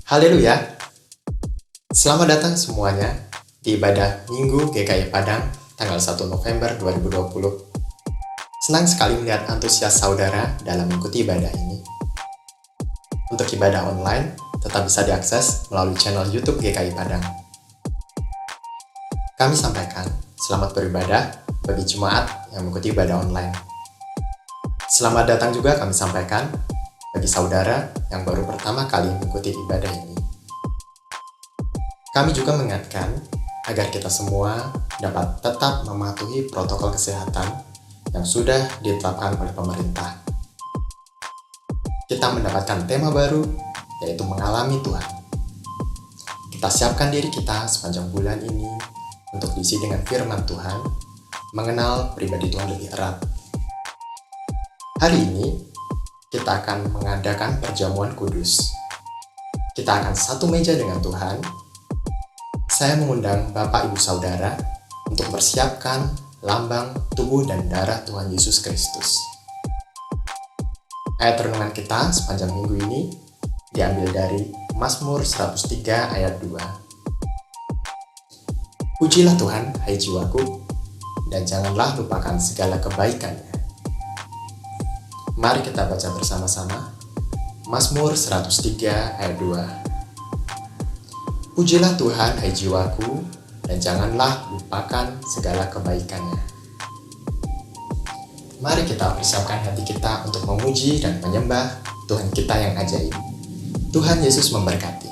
Haleluya. Selamat datang semuanya di ibadah Minggu GKI Padang tanggal 1 November 2020. Senang sekali melihat antusias saudara dalam mengikuti ibadah ini. Untuk ibadah online tetap bisa diakses melalui channel YouTube GKI Padang. Kami sampaikan selamat beribadah bagi jemaat yang mengikuti ibadah online. Selamat datang juga kami sampaikan bagi saudara yang baru pertama kali mengikuti ibadah ini. Kami juga mengingatkan agar kita semua dapat tetap mematuhi protokol kesehatan yang sudah ditetapkan oleh pemerintah. Kita mendapatkan tema baru, yaitu mengalami Tuhan. Kita siapkan diri kita sepanjang bulan ini untuk diisi dengan firman Tuhan, mengenal pribadi Tuhan lebih erat. Hari ini, kita akan mengadakan perjamuan kudus. Kita akan satu meja dengan Tuhan. Saya mengundang Bapak Ibu Saudara untuk persiapkan lambang tubuh dan darah Tuhan Yesus Kristus. Ayat renungan kita sepanjang minggu ini diambil dari Mazmur 103 ayat 2. Pujilah Tuhan, hai jiwaku, dan janganlah lupakan segala kebaikannya. Mari kita baca bersama-sama Mazmur 103 ayat 2. Pujilah Tuhan, hai jiwaku, dan janganlah lupakan segala kebaikannya. Mari kita persiapkan hati kita untuk memuji dan menyembah Tuhan kita yang ajaib. Tuhan Yesus memberkati.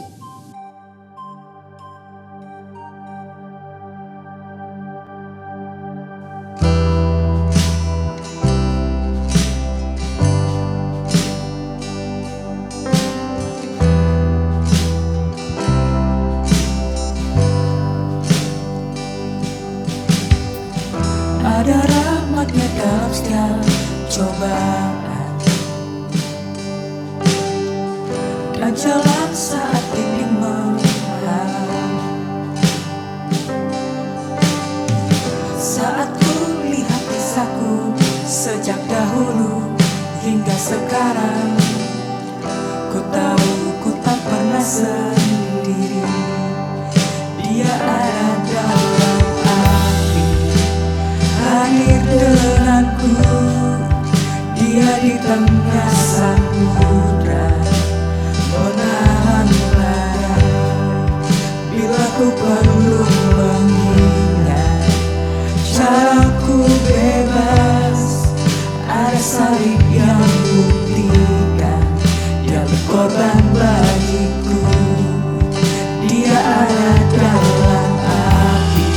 Ada rahmat-Nya dalam setiap cobaan dan jalan saat dinding menghalang. Saat ku lihat kisahku sejak dahulu hingga sekarang, ku tahu ku tak pernah sendiri. Dia ada dalam hadir denganku, Dia di tengah samudra menahan badai. Bila ku perlu mengingat caraku bebas, ada salib yang buktikan Dia berkorban bagiku. Dia ada dalam api.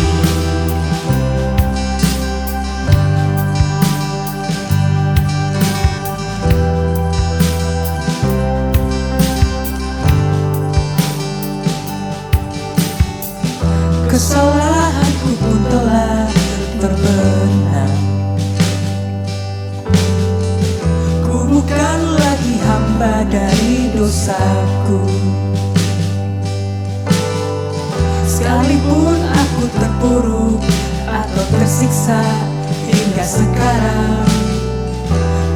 Kesalahanku pun telah terbenam. Ku bukan lagi hamba dari dosaku. Sekalipun aku terpuruk atau tersiksa hingga sekarang,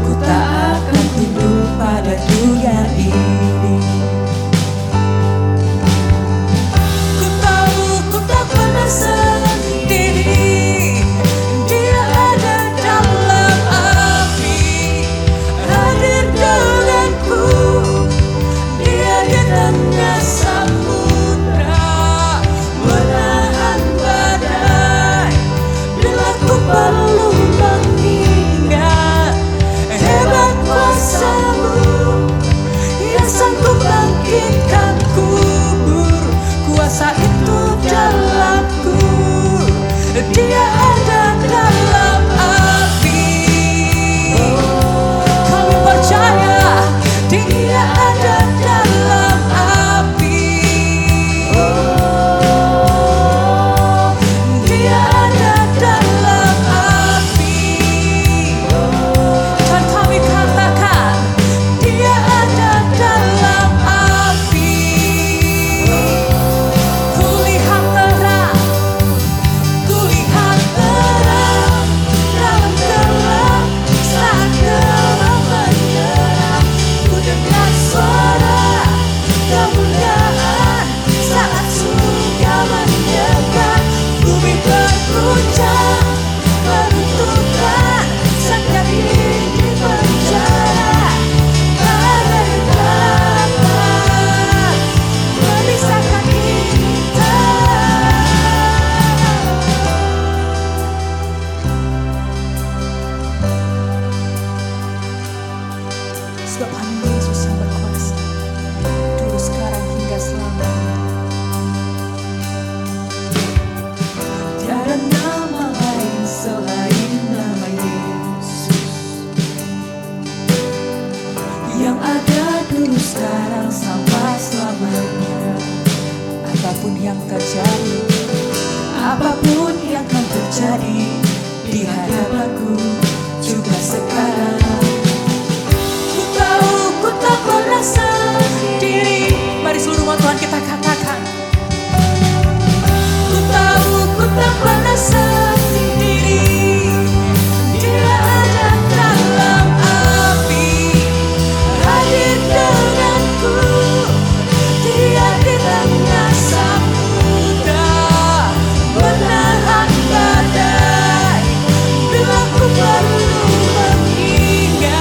ku tak akan tunduk pada dunia ini. Sendiri, Dia ada dalam api, hadir denganku, Dia di tengah samudra menahan badai. Bila ku perlu mengingat hebat kuasa-Mu, sampai selamanya. Apapun yang terjadi, apapun yang akan terjadi di hadapanku juga sekarang. Ku tahu ku tak pernah sendiri. Mari seluruh umat Tuhan kita katakan. Ku tahu ku tak pernah sendiri. Dia ada dalam api, hadir denganku. Dia di tengah samudra, menahan badai bila ku perlu menghingga.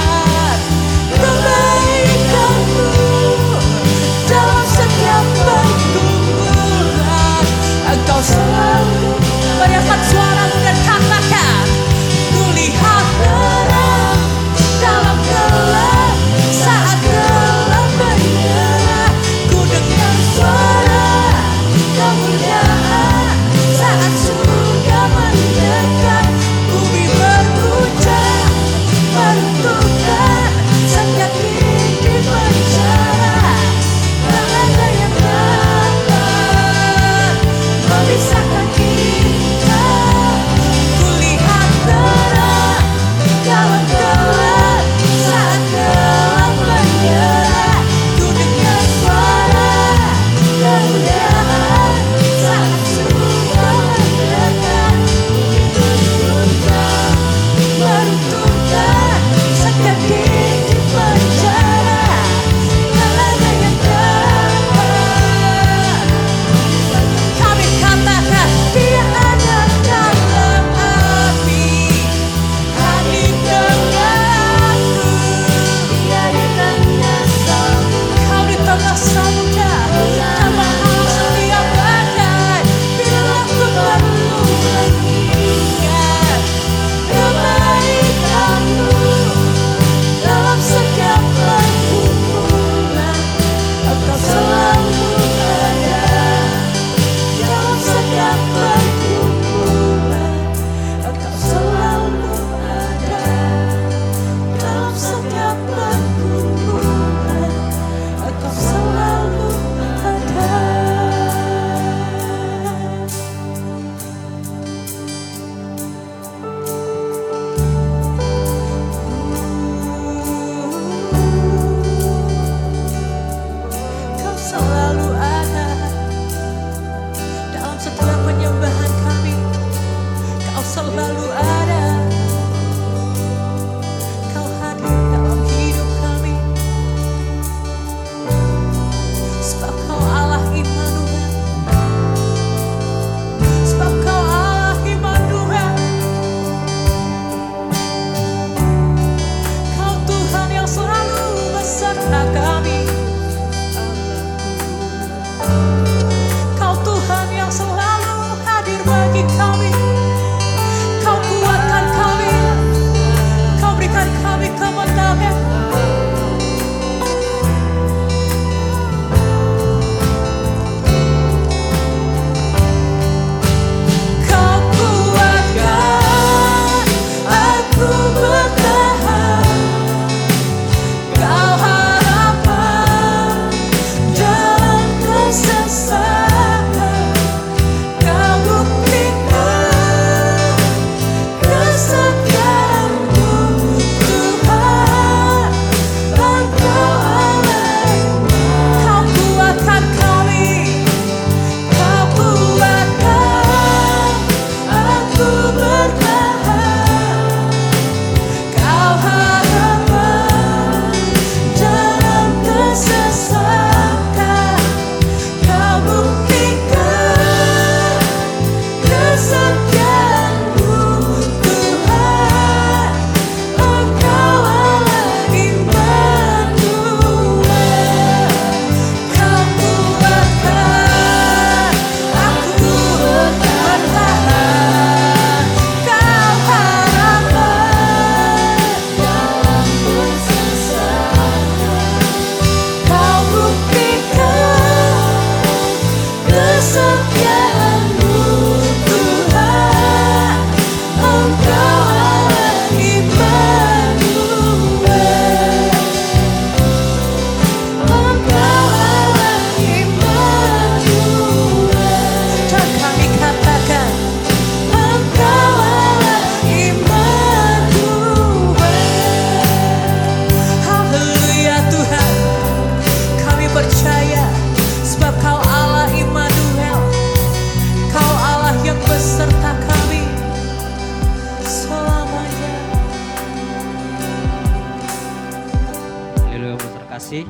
kasih.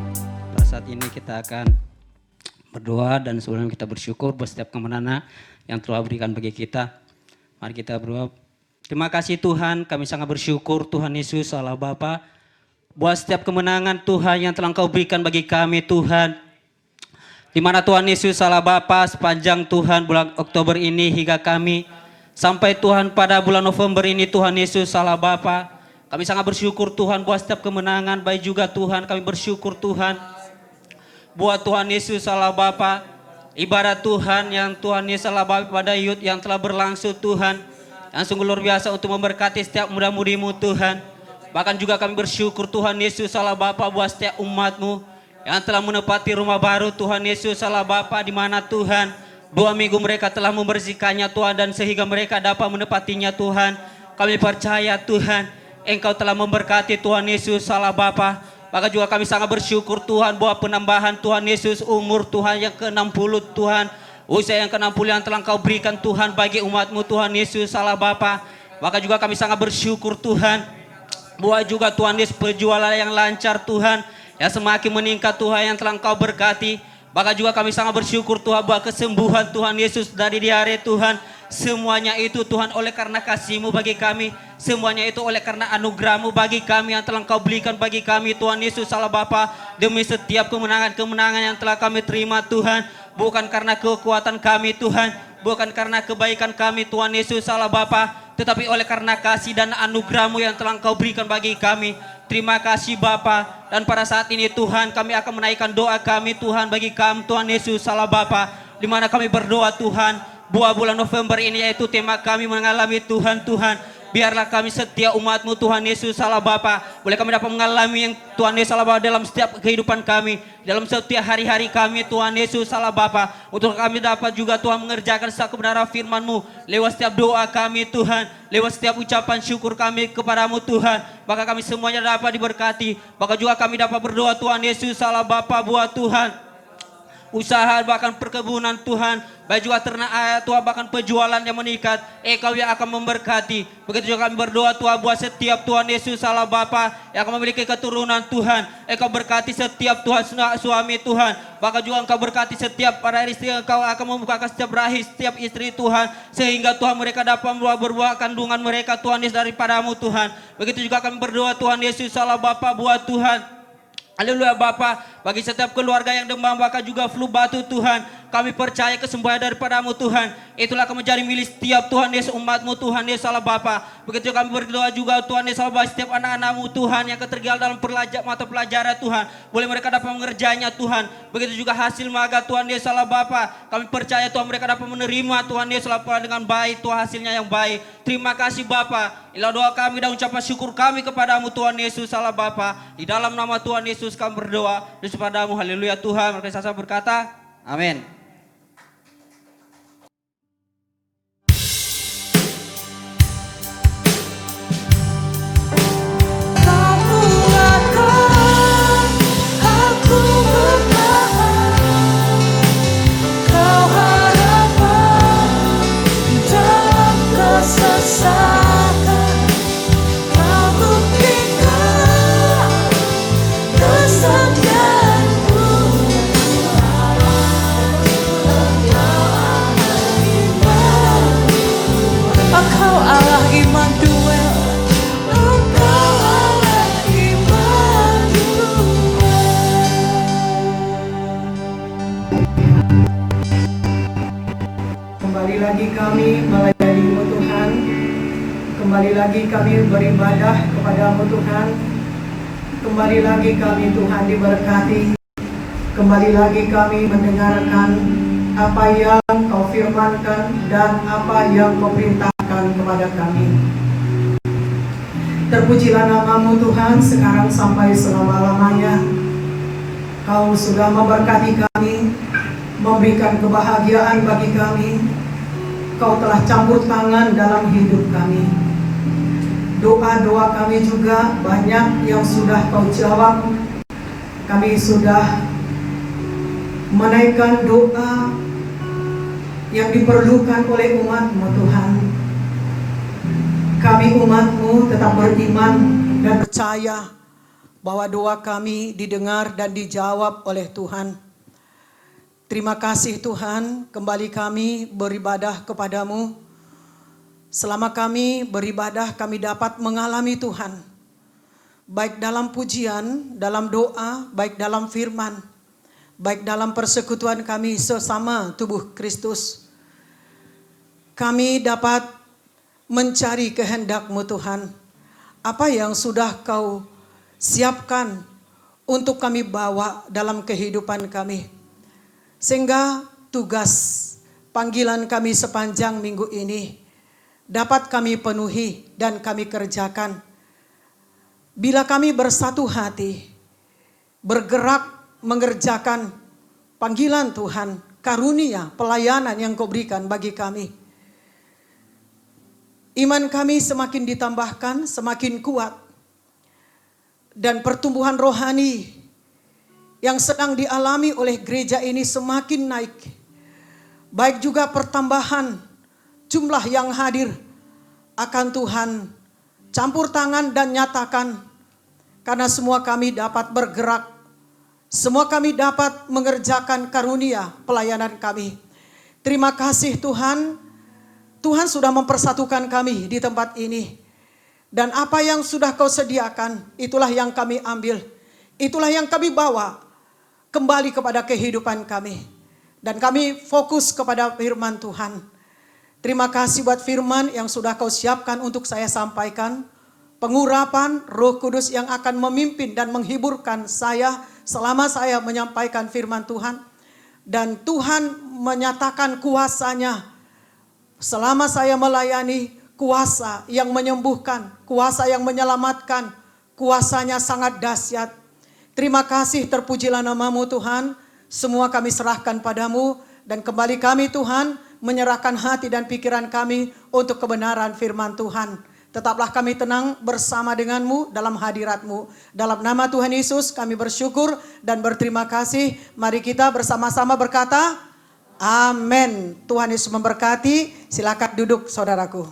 Pada saat ini kita akan berdoa dan sebelumnya kita bersyukur buat setiap kemenangan yang telah berikan bagi kita. Mari kita berdoa. Terima kasih Tuhan, kami sangat bersyukur Tuhan Yesus Allah Bapa buat setiap kemenangan Tuhan yang telah Engkau berikan bagi kami Tuhan. Di mana Tuhan Yesus Allah Bapa sepanjang Tuhan bulan Oktober ini hingga kami sampai Tuhan pada bulan November ini Tuhan Yesus Allah Bapa. Kami sangat bersyukur Tuhan buat setiap kemenangan, baik juga Tuhan kami bersyukur Tuhan buat Tuhan Yesus Allah Bapa. Ibarat Tuhan yang Tuhan Yesus Allah Bapa pada youth yang telah berlangsung Tuhan, yang sungguh luar biasa untuk memberkati setiap muda-mudimu Tuhan. Bahkan juga kami bersyukur Tuhan Yesus Allah Bapa buat setiap umatmu yang telah menepati rumah baru Tuhan Yesus Allah Bapa, di mana Tuhan 2 minggu mereka telah membersihkannya Tuhan, dan sehingga mereka dapat menepatinya Tuhan. Kami percaya Tuhan Engkau telah memberkati Tuhan Yesus Allah Bapa. Maka juga kami sangat bersyukur Tuhan bahwa penambahan Tuhan Yesus umur Tuhan yang ke-60 Tuhan, usia yang ke-60 yang telah Engkau berikan Tuhan bagi umatmu Tuhan Yesus Allah Bapa. Maka juga kami sangat bersyukur Tuhan bahwa juga Tuhan Yesus penjualan yang lancar Tuhan, yang semakin meningkat Tuhan yang telah Engkau berkati. Maka juga kami sangat bersyukur Tuhan bahwa kesembuhan Tuhan Yesus dari diare Tuhan, semuanya itu Tuhan oleh karena kasih-Mu bagi kami. Semuanya itu oleh karena anugerah-Mu bagi kami yang telah Engkau berikan bagi kami Tuhan Yesus Allah Bapa. Demi setiap kemenangan-kemenangan yang telah kami terima Tuhan, bukan karena kekuatan kami Tuhan, bukan karena kebaikan kami Tuhan Yesus Allah Bapa, tetapi oleh karena kasih dan anugerah-Mu yang telah Engkau berikan bagi kami. Terima kasih Bapa. Dan pada saat ini Tuhan kami akan menaikkan doa kami Tuhan bagi kami Tuhan Yesus Allah Bapa, di mana kami berdoa Tuhan buah bulan November ini yaitu tema kami mengalami Tuhan. Biarlah kami setia umat-Mu Tuhan Yesus Allah Bapa, boleh kami dapat mengalami yang Tuhan Yesus Allah Bapa dalam setiap kehidupan kami, dalam setiap hari-hari kami Tuhan Yesus Allah Bapa, untuk kami dapat juga Tuhan mengerjakan setiap kebenaran firman-Mu lewat setiap doa kami Tuhan, lewat setiap ucapan syukur kami kepadamu Tuhan. Maka kami semuanya dapat diberkati. Maka juga kami dapat berdoa Tuhan Yesus Allah Bapa buat Tuhan usaha bahkan perkebunan Tuhan, baik juga ternak ayat Tuhan, bahkan penjualan yang meningkat, Engkau yang akan memberkati. Begitu juga kami berdoa Tuhan buat setiap Tuhan Yesus Allah Bapa yang akan memiliki keturunan Tuhan, Engkau berkati setiap Tuhan suami Tuhan, bahkan juga Engkau berkati setiap para istri, Engkau akan membukakan setiap rahim setiap istri Tuhan, sehingga Tuhan mereka dapat berbuah kandungan mereka Tuhan Yesus daripadamu Tuhan. Begitu juga kami berdoa Tuhan Yesus Allah Bapa buat Tuhan, haleluya Bapa, bagi setiap keluarga yang demam bahkan juga flu batu Tuhan, kami percaya kesembuhan daripadamu Tuhan. Itulah akan menjadi milik setiap Tuhan Yesus umat-Mu Tuhan Yesus Allah Bapa. Begitu kami berdoa juga Tuhan Yesus Allah Bapa, setiap anak-anak-Mu Tuhan yang ketertinggalan dalam mata pelajaran Tuhan, boleh mereka dapat mengerjanya Tuhan. Begitu juga hasil maga Tuhan Yesus Allah Bapa, kami percaya Tuhan mereka dapat menerima Tuhan Yesus Allah Bapa dengan baik, Tuhan hasilnya yang baik. Terima kasih Bapa. Inilah doa kami dan ucapan syukur kami kepadamu Tuhan Yesus Allah Bapa. Di dalam nama Tuhan Yesus kami berdoa dan kepadamu. Haleluya Tuhan. Mereka saya berkata, amin. Kau kuatkan aku bertahan, Kau harapan dalam kesesakan, Kau buktikan kesetiaan-Mu. Engkau Allah Immanuel, Engkau Allah Immanuel. Kembali lagi kami melayani-Mu Tuhan. Kembali lagi kami beribadah kepada-Mu Tuhan. Kembali lagi kami Tuhan diberkati. Kembali lagi kami mendengarkan apa yang Kau firmankan dan apa yang Kau perintahkan kepada kami. Terpujilah nama-Mu Tuhan sekarang sampai selama-lamanya. Kau sudah memberkati kami, memberikan kebahagiaan bagi kami. Kau telah campur tangan dalam hidup kami. Doa-doa kami juga banyak yang sudah Kau jawab. Kami sudah menaikkan doa yang diperlukan oleh umat-Mu Tuhan. Kami umat-Mu tetap beriman dan percaya bahwa doa kami didengar dan dijawab oleh Tuhan. Terima kasih Tuhan, kembali kami beribadah kepadamu. Selama kami beribadah, kami dapat mengalami Tuhan. Baik dalam pujian, dalam doa, baik dalam firman, baik dalam persekutuan kami sesama tubuh Kristus. Kami dapat mencari kehendak-Mu Tuhan. Apa yang sudah Kau siapkan untuk kami bawa dalam kehidupan kami. Sehingga tugas panggilan kami sepanjang minggu ini dapat kami penuhi dan kami kerjakan. Bila kami bersatu hati, bergerak mengerjakan panggilan Tuhan, karunia, pelayanan yang Kau berikan bagi kami. Iman kami semakin ditambahkan, semakin kuat. Dan pertumbuhan rohani yang sedang dialami oleh gereja ini semakin naik. Baik juga pertambahan jumlah yang hadir akan Tuhan campur tangan dan nyatakan. Karena semua kami dapat bergerak. Semua kami dapat mengerjakan karunia pelayanan kami. Terima kasih Tuhan. Tuhan sudah mempersatukan kami di tempat ini. Dan apa yang sudah Kau sediakan, itulah yang kami ambil. Itulah yang kami bawa kembali kepada kehidupan kami. Dan kami fokus kepada firman Tuhan. Terima kasih buat firman yang sudah Kau siapkan untuk saya sampaikan. Pengurapan Roh Kudus yang akan memimpin dan menghiburkan saya selama saya menyampaikan firman Tuhan. Dan Tuhan menyatakan kuasa-Nya selama saya melayani, kuasa yang menyembuhkan, kuasa yang menyelamatkan, kuasa-Nya sangat dahsyat. Terima kasih, terpujilah nama-Mu Tuhan. Semua kami serahkan padamu. Dan kembali kami Tuhan menyerahkan hati dan pikiran kami untuk kebenaran firman Tuhan. Tetaplah kami tenang bersama dengan-Mu dalam hadirat-Mu. Dalam nama Tuhan Yesus kami bersyukur dan berterima kasih. Mari kita bersama-sama berkata, amin. Tuhan Yesus memberkati. Silakan duduk saudaraku.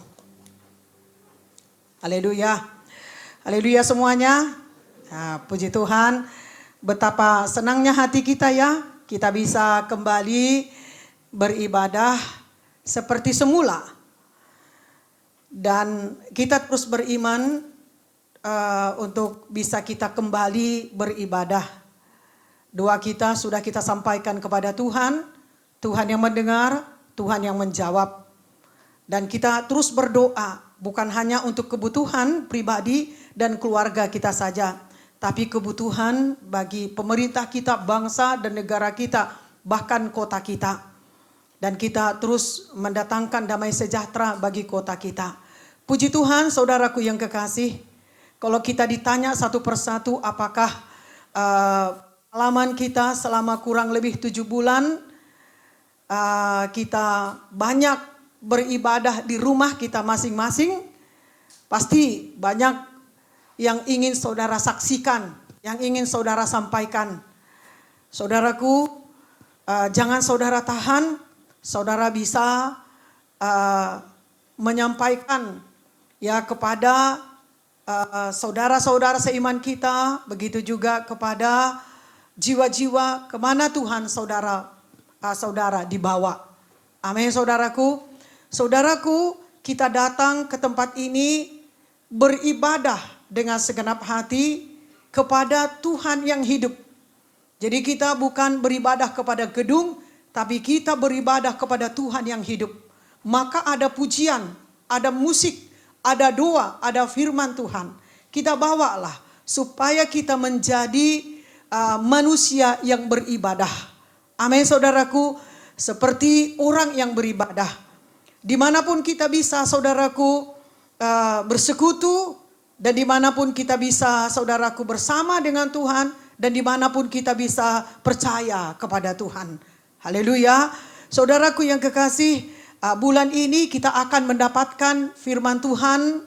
Haleluya. Haleluya semuanya. Nah, puji Tuhan, betapa senangnya hati kita ya, kita bisa kembali beribadah seperti semula. Dan kita terus beriman untuk bisa kita kembali beribadah. Doa kita sudah kita sampaikan kepada Tuhan, Tuhan yang mendengar, Tuhan yang menjawab. Dan kita terus berdoa, bukan hanya untuk kebutuhan pribadi dan keluarga kita saja, tapi kebutuhan bagi pemerintah kita, bangsa dan negara kita, bahkan kota kita. Dan kita terus mendatangkan damai sejahtera bagi kota kita. Puji Tuhan saudaraku yang kekasih. Kalau kita ditanya satu persatu apakah pengalaman kita selama kurang lebih 7 bulan. Kita banyak beribadah di rumah kita masing-masing. Pasti banyak yang ingin saudara saksikan, yang ingin saudara sampaikan. Saudaraku, jangan saudara tahan, saudara bisa menyampaikan ya kepada saudara-saudara seiman kita, begitu juga kepada jiwa-jiwa kemana Tuhan saudara dibawa. Amin saudaraku. Saudaraku, kita datang ke tempat ini beribadah dengan segenap hati kepada Tuhan yang hidup. Jadi kita bukan beribadah kepada gedung, tapi kita beribadah kepada Tuhan yang hidup. Maka ada pujian, ada musik, ada doa, ada firman Tuhan. Kita bawalah supaya kita menjadi manusia yang beribadah. Amin saudaraku, seperti orang yang beribadah. Dimanapun kita bisa saudaraku bersekutu, dan dimanapun kita bisa saudaraku bersama dengan Tuhan, dan dimanapun kita bisa percaya kepada Tuhan. Haleluya. Saudaraku yang kekasih, bulan ini kita akan mendapatkan firman Tuhan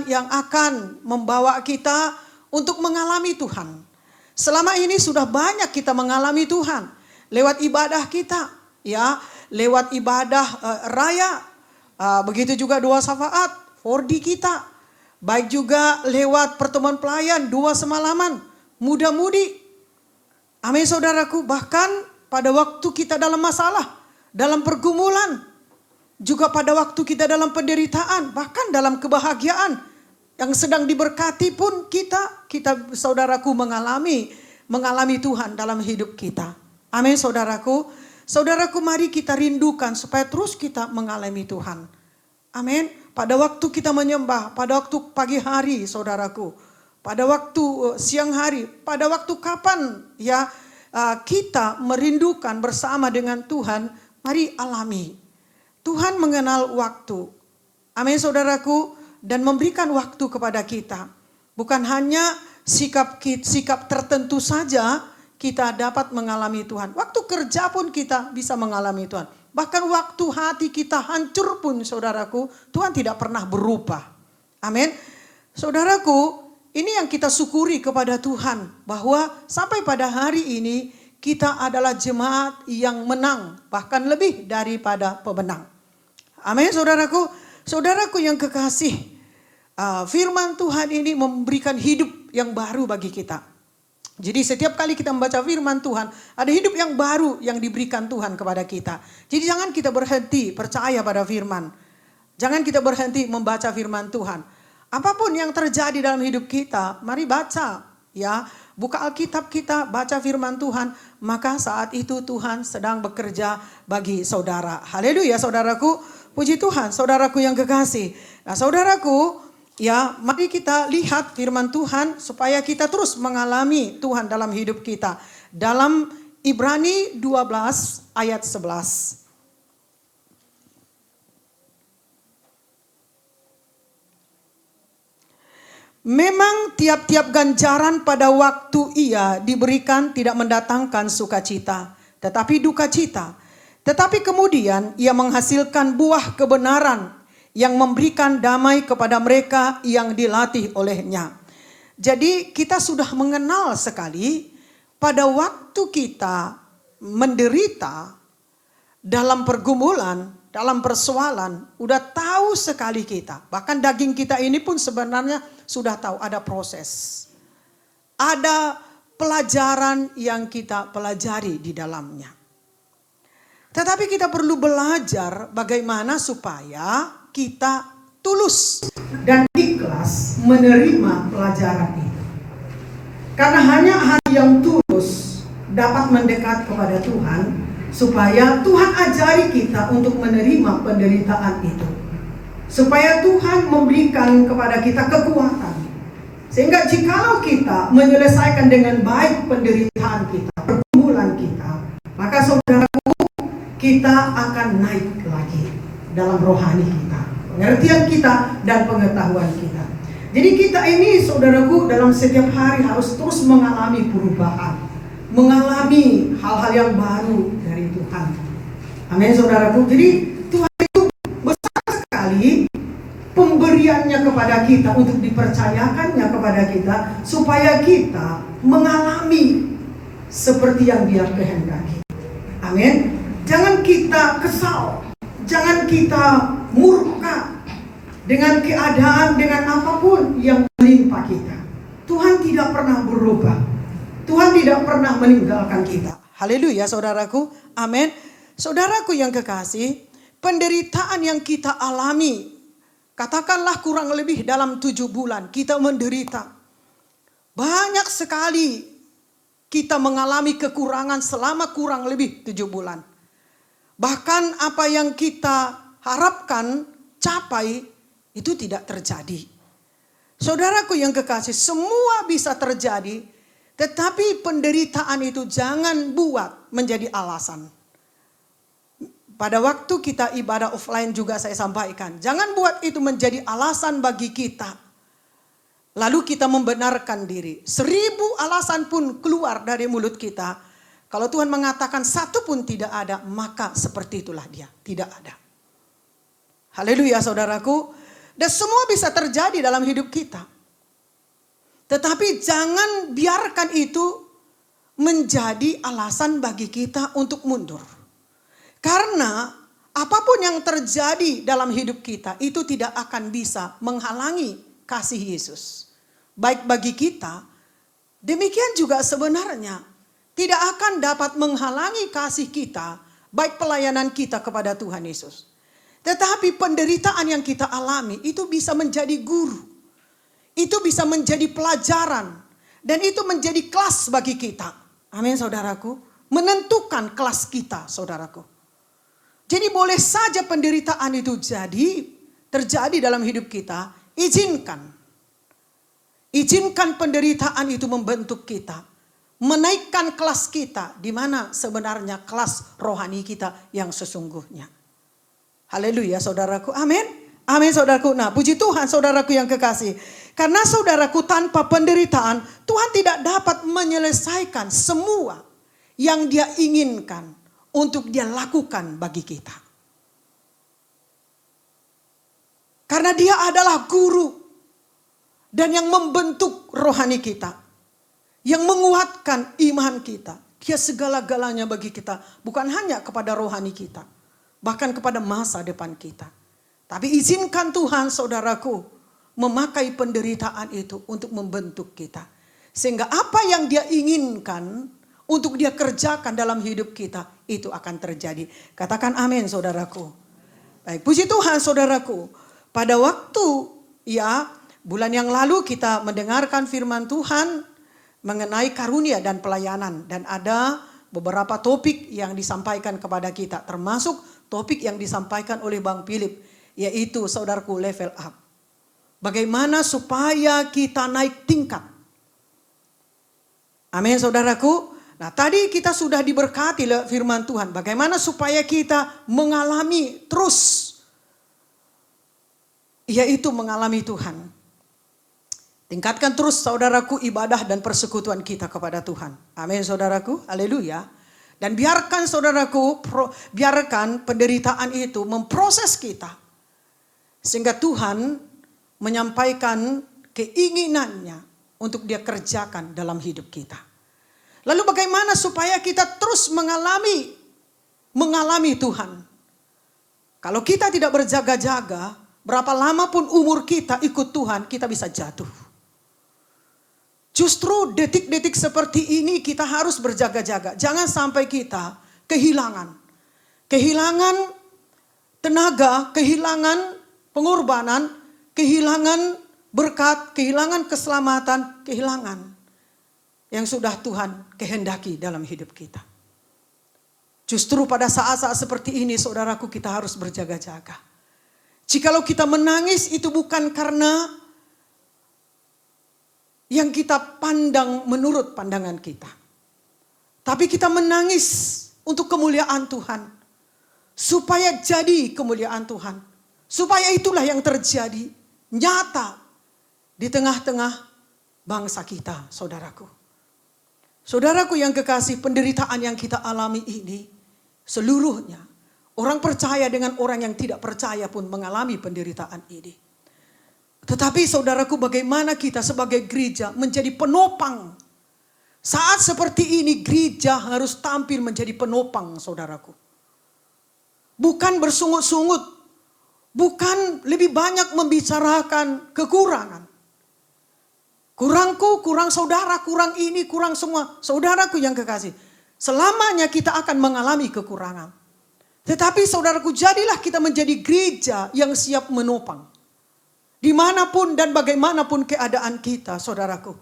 yang akan membawa kita untuk mengalami Tuhan. Selama ini sudah banyak kita mengalami Tuhan lewat ibadah kita, ya, lewat ibadah raya, begitu juga doa syafaat, 4D kita. baik juga lewat pertemuan pelayan 2 semalaman, muda-mudi. Amin saudaraku, bahkan pada waktu kita dalam masalah, dalam pergumulan, juga pada waktu kita dalam penderitaan, bahkan dalam kebahagiaan yang sedang diberkati pun kita saudaraku mengalami Tuhan dalam hidup kita. Amin saudaraku. Saudaraku, mari kita rindukan supaya terus kita mengalami Tuhan. Amin. Pada waktu kita menyembah, pada waktu pagi hari saudaraku, pada waktu siang hari, pada waktu kapan ya kita merindukan bersama dengan Tuhan, mari alami. Tuhan mengenal waktu. Amin saudaraku, dan memberikan waktu kepada kita. Bukan hanya sikap tertentu saja kita dapat mengalami Tuhan. Waktu kerja pun kita bisa mengalami Tuhan. Bahkan waktu hati kita hancur pun saudaraku, Tuhan tidak pernah berubah. Amin. Saudaraku, ini yang kita syukuri kepada Tuhan. Bahwa sampai pada hari ini kita adalah jemaat yang menang. Bahkan lebih daripada pemenang. Amin saudaraku. Saudaraku yang kekasih, firman Tuhan ini memberikan hidup yang baru bagi kita. Jadi setiap kali kita membaca firman Tuhan, ada hidup yang baru yang diberikan Tuhan kepada kita. Jadi jangan kita berhenti percaya pada firman. Jangan kita berhenti membaca firman Tuhan. Apapun yang terjadi dalam hidup kita, mari baca. Ya, buka Alkitab kita, baca firman Tuhan. Maka saat itu Tuhan sedang bekerja bagi saudara. Haleluya saudaraku. Puji Tuhan, saudaraku yang kekasih. Nah saudaraku, ya mari kita lihat firman Tuhan supaya kita terus mengalami Tuhan dalam hidup kita. Dalam Ibrani 12 ayat 11. Memang tiap-tiap ganjaran pada waktu ia diberikan tidak mendatangkan sukacita, tetapi duka cita. Tetapi kemudian ia menghasilkan buah kebenaran yang memberikan damai kepada mereka yang dilatih olehnya. Jadi kita sudah mengenal sekali pada waktu kita menderita dalam pergumulan, dalam persoalan, udah tahu sekali kita. Bahkan daging kita ini pun sebenarnya sudah tahu ada proses. Ada pelajaran yang kita pelajari di dalamnya. Tetapi kita perlu belajar bagaimana supaya kita tulus dan ikhlas menerima pelajaran itu. Karena hanya hati yang tulus dapat mendekat kepada Tuhan, supaya Tuhan ajari kita untuk menerima penderitaan itu. Supaya Tuhan memberikan kepada kita kekuatan. Sehingga jikalau kita menyelesaikan dengan baik penderitaan kita, pergumulan kita, maka saudaraku, kita akan naik lagi dalam rohani kita, pengertian kita dan pengetahuan kita. Jadi kita ini saudaraku dalam setiap hari harus terus mengalami perubahan, mengalami hal-hal yang baru dari Tuhan. Amin saudaraku. Jadi Tuhan itu besar sekali pemberiannya kepada kita untuk dipercayakannya kepada kita supaya kita mengalami seperti yang Dia kehendaki. Amin. Jangan kita kesal, jangan kita murka dengan keadaan, dengan apapun yang menimpa kita. Tuhan tidak pernah berubah. Tuhan tidak pernah meninggalkan kita. Haleluya saudaraku. Amin. Saudaraku yang kekasih, penderitaan yang kita alami, katakanlah kurang lebih dalam 7 bulan kita menderita. Banyak sekali kita mengalami kekurangan selama kurang lebih 7 bulan. Bahkan apa yang kita harapkan capai itu tidak terjadi. Saudaraku yang kekasih, semua bisa terjadi, tetapi penderitaan itu jangan buat menjadi alasan. Pada waktu kita ibadah offline juga saya sampaikan, jangan buat itu menjadi alasan bagi kita. Lalu kita membenarkan diri. 1000 alasan pun keluar dari mulut kita. Kalau Tuhan mengatakan satu pun tidak ada, maka seperti itulah Dia, tidak ada. Haleluya saudaraku. Dan semua bisa terjadi dalam hidup kita. Tetapi jangan biarkan itu menjadi alasan bagi kita untuk mundur. Karena apapun yang terjadi dalam hidup kita itu tidak akan bisa menghalangi kasih Yesus, baik bagi kita, demikian juga sebenarnya tidak akan dapat menghalangi kasih kita, baik pelayanan kita kepada Tuhan Yesus. Tetapi penderitaan yang kita alami itu bisa menjadi guru. Itu bisa menjadi pelajaran. Dan itu menjadi kelas bagi kita. Amin saudaraku. Menentukan kelas kita saudaraku. Jadi boleh saja penderitaan itu terjadi dalam hidup kita. Izinkan. Izinkan penderitaan itu membentuk kita. Menaikkan kelas kita. Di mana sebenarnya kelas rohani kita yang sesungguhnya. Haleluya saudaraku, amin. Amin saudaraku. Nah puji Tuhan saudaraku yang kekasih. Karena saudaraku tanpa penderitaan Tuhan tidak dapat menyelesaikan semua yang dia inginkan untuk dia lakukan bagi kita. Karena dia adalah guru dan yang membentuk rohani kita. Yang menguatkan iman kita. Dia segala-galanya bagi kita. Bukan hanya kepada rohani kita. Bahkan kepada masa depan kita. Tapi izinkan Tuhan saudaraku memakai penderitaan itu untuk membentuk kita. Sehingga apa yang dia inginkan untuk dia kerjakan dalam hidup kita itu akan terjadi. Katakan amin saudaraku. Baik, puji Tuhan saudaraku. Pada waktu bulan yang lalu kita mendengarkan firman Tuhan mengenai karunia dan pelayanan. Dan ada beberapa topik yang disampaikan kepada kita. Termasuk topik yang disampaikan oleh Bang Philip, yaitu saudaraku level up. Bagaimana supaya kita naik tingkat. Amin saudaraku. Nah tadi kita sudah diberkati firman Tuhan. Bagaimana supaya kita mengalami terus. Yaitu mengalami Tuhan. Tingkatkan terus saudaraku ibadah dan persekutuan kita kepada Tuhan. Amin saudaraku. Haleluya. Dan biarkan saudaraku, biarkan penderitaan itu memproses kita. Sehingga Tuhan menyampaikan keinginannya untuk dia kerjakan dalam hidup kita. Lalu bagaimana supaya kita terus mengalami Tuhan. Kalau kita tidak berjaga-jaga, berapa lama pun umur kita ikut Tuhan, kita bisa jatuh. Justru detik-detik seperti ini kita harus berjaga-jaga. Jangan sampai kita kehilangan. Kehilangan tenaga, kehilangan pengorbanan, kehilangan berkat, kehilangan keselamatan, kehilangan yang sudah Tuhan kehendaki dalam hidup kita. Justru pada saat-saat seperti ini saudaraku kita harus berjaga-jaga. Jikalau kita menangis itu bukan karena yang kita pandang menurut pandangan kita. Tapi kita menangis untuk kemuliaan Tuhan. Supaya jadi kemuliaan Tuhan. Supaya itulah yang terjadi nyata di tengah-tengah bangsa kita, saudaraku. Saudaraku yang kekasih, penderitaan yang kita alami ini seluruhnya. Orang percaya dengan orang yang tidak percaya pun mengalami penderitaan ini. Tetapi saudaraku, bagaimana kita sebagai gereja menjadi penopang. Saat seperti ini gereja harus tampil menjadi penopang saudaraku. Bukan bersungut-sungut. Bukan lebih banyak membicarakan kekurangan. Kurangku, kurang saudara, kurang ini, kurang semua. Saudaraku yang kekasih. Selamanya kita akan mengalami kekurangan. Tetapi saudaraku, jadilah kita menjadi gereja yang siap menopang. Dimanapun dan bagaimanapun keadaan kita, saudaraku.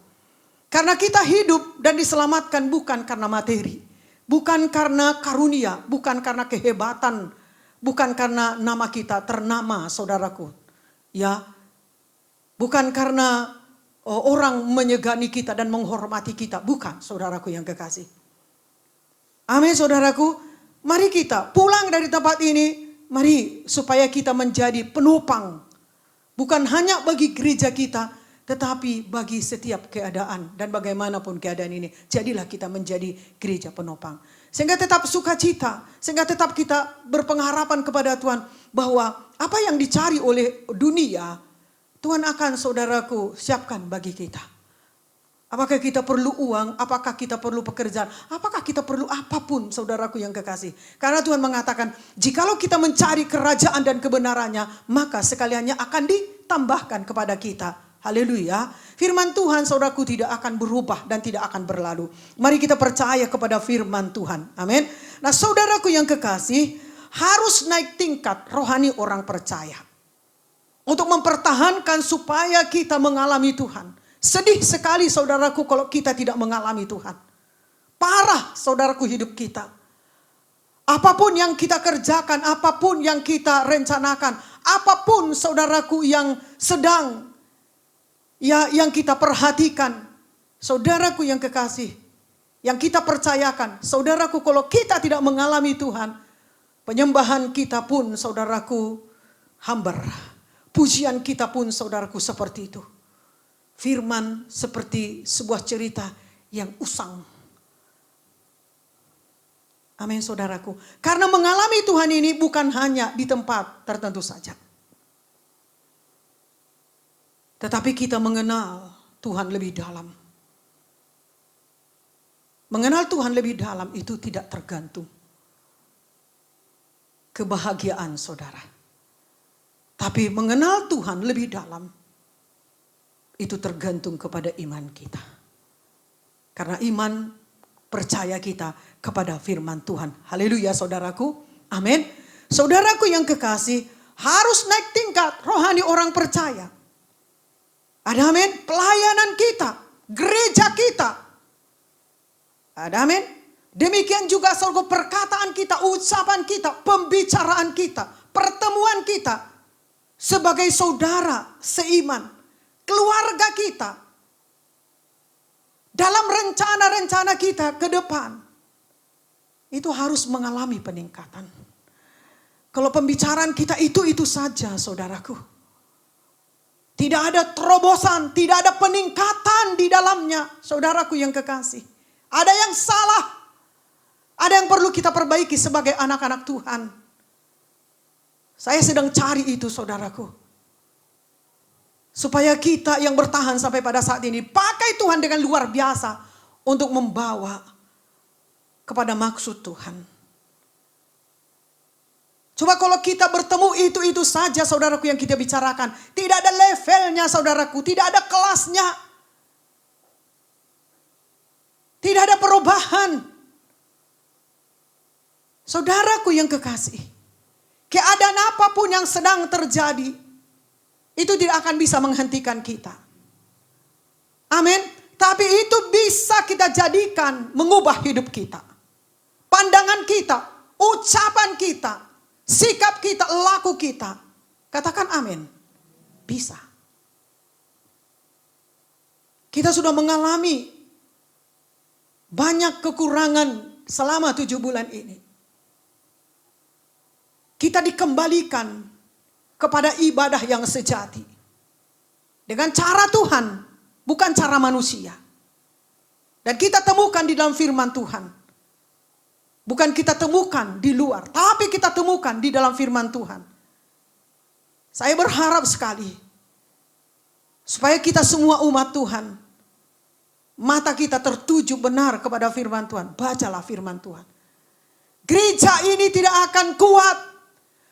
Karena kita hidup dan diselamatkan bukan karena materi. Bukan karena karunia, bukan karena kehebatan. Bukan karena nama kita ternama, saudaraku. Ya, bukan karena orang menyegani kita dan menghormati kita. Bukan, saudaraku yang kekasih. Amin, saudaraku. Mari kita pulang dari tempat ini. Mari supaya kita menjadi penopang. Bukan hanya bagi gereja kita, tetapi bagi setiap keadaan dan bagaimanapun keadaan ini. Jadilah kita menjadi gereja penopang. Sehingga tetap sukacita, sehingga tetap kita berpengharapan kepada Tuhan bahwa apa yang dicari oleh dunia, Tuhan akan saudaraku siapkan bagi kita. Apakah kita perlu uang, apakah kita perlu pekerjaan, apakah kita perlu apapun saudaraku yang kekasih. Karena Tuhan mengatakan, jikalau kita mencari kerajaan dan kebenarannya, maka sekaliannya akan ditambahkan kepada kita Haleluya. Firman Tuhan saudaraku tidak akan berubah dan tidak akan berlalu. Mari kita percaya kepada firman Tuhan. Amin. Nah saudaraku yang kekasih, harus naik tingkat rohani orang percaya. Untuk mempertahankan supaya kita mengalami Tuhan. Sedih sekali saudaraku kalau kita tidak mengalami Tuhan. Parah saudaraku hidup kita. Apapun yang kita kerjakan, apapun yang kita rencanakan, apapun saudaraku yang sedang yang kita perhatikan, saudaraku yang kekasih, yang kita percayakan, saudaraku kalau kita tidak mengalami Tuhan, penyembahan kita pun saudaraku hambar. Pujian kita pun saudaraku seperti itu. Firman seperti sebuah cerita yang usang. Amin saudaraku. Karena mengalami Tuhan ini bukan hanya di tempat tertentu saja. Tetapi kita mengenal Tuhan lebih dalam. Mengenal Tuhan lebih dalam itu tidak tergantung kebahagiaan saudara. Tapi mengenal Tuhan lebih dalam itu tergantung kepada iman kita. Karena iman percaya kita kepada firman Tuhan. Haleluya saudaraku. Amin. Saudaraku yang kekasih, harus naik tingkat rohani orang percaya. Ada amin. Pelayanan kita, gereja kita. Ada amin. Demikian juga saudara perkataan kita, ucapan kita, pembicaraan kita, pertemuan kita sebagai saudara seiman, keluarga kita. Dalam rencana-rencana kita ke depan. Itu harus mengalami peningkatan. Kalau pembicaraan kita itu saja saudaraku. Tidak ada terobosan, tidak ada peningkatan di dalamnya. Saudaraku yang kekasih. Ada yang salah. Ada yang perlu kita perbaiki sebagai anak-anak Tuhan. Saya sedang cari itu saudaraku. Supaya kita yang bertahan sampai pada saat ini. Pakai Tuhan dengan luar biasa. Untuk membawa kepada maksud Tuhan. Coba kalau kita bertemu itu saja saudaraku yang kita bicarakan. Tidak ada levelnya saudaraku. Tidak ada kelasnya. Tidak ada perubahan. Saudaraku yang kekasih. Keadaan apapun yang sedang terjadi. Itu tidak akan bisa menghentikan kita. Amin. Tapi itu bisa kita jadikan mengubah hidup kita. Pandangan kita, ucapan kita, sikap kita, laku kita. Katakan amin. Bisa. Kita sudah mengalami banyak kekurangan selama 7 bulan ini. Kita dikembalikan kepada ibadah yang sejati. Dengan cara Tuhan, bukan cara manusia. Dan kita temukan di dalam firman Tuhan. Bukan kita temukan di luar, tapi kita temukan di dalam firman Tuhan. Saya berharap sekali, supaya kita semua umat Tuhan, mata kita tertuju benar kepada firman Tuhan. Bacalah firman Tuhan. Gereja ini tidak akan kuat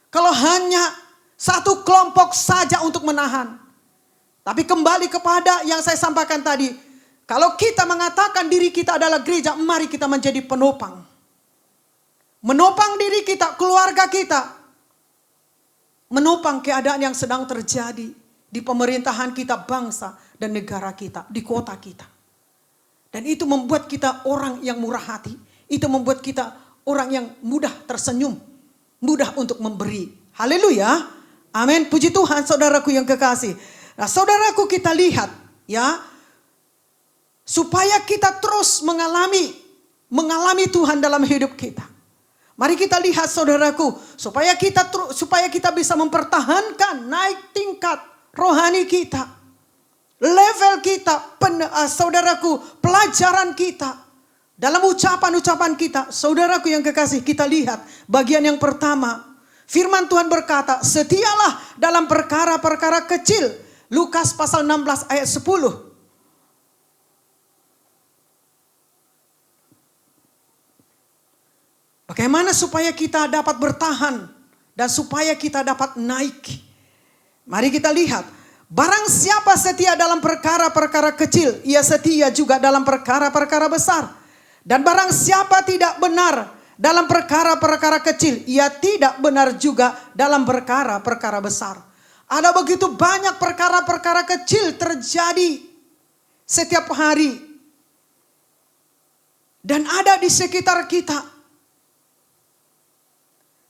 kalau hanya satu kelompok saja untuk menahan. Tapi kembali kepada yang saya sampaikan tadi. Kalau kita mengatakan diri kita adalah gereja, mari kita menjadi penopang. Menopang diri kita, keluarga kita. Menopang keadaan yang sedang terjadi di pemerintahan kita, bangsa dan negara kita, di kota kita. Dan itu membuat kita orang yang murah hati. Itu membuat kita orang yang mudah tersenyum. Mudah untuk memberi. Haleluya. Amin. Puji Tuhan saudaraku yang kekasih. Nah saudaraku kita lihat ya. Supaya kita terus mengalami Tuhan dalam hidup kita. Mari kita lihat saudaraku. Supaya kita bisa mempertahankan naik tingkat rohani kita. Level kita. Saudaraku pelajaran kita. Dalam ucapan-ucapan kita. Saudaraku yang kekasih kita lihat. Bagian yang pertama. Firman Tuhan berkata, setialah dalam perkara-perkara kecil. Lukas pasal 16 ayat 10. Bagaimana supaya kita dapat bertahan dan supaya kita dapat naik? Mari kita lihat. Barang siapa setia dalam perkara-perkara kecil, ia setia juga dalam perkara-perkara besar. Dan barang siapa tidak benar dalam perkara-perkara kecil, ia tidak benar juga dalam perkara-perkara besar. Ada begitu banyak perkara-perkara kecil terjadi setiap hari. Dan ada di sekitar kita.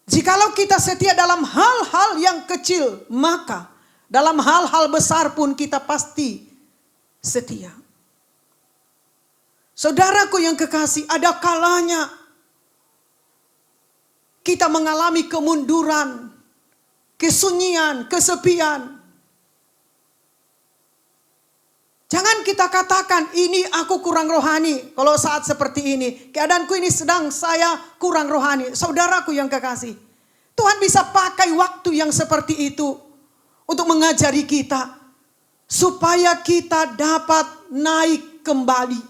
Jikalau kita setia dalam hal-hal yang kecil, maka dalam hal-hal besar pun kita pasti setia. Saudaraku yang kekasih, ada kalanya kita mengalami kemunduran, kesunyian, kesepian. Jangan kita katakan, ini aku kurang rohani. Kalau saat seperti ini, keadaanku ini sedang saya kurang rohani. Saudaraku yang kekasih, Tuhan bisa pakai waktu yang seperti itu untuk mengajari kita, supaya kita dapat naik kembali.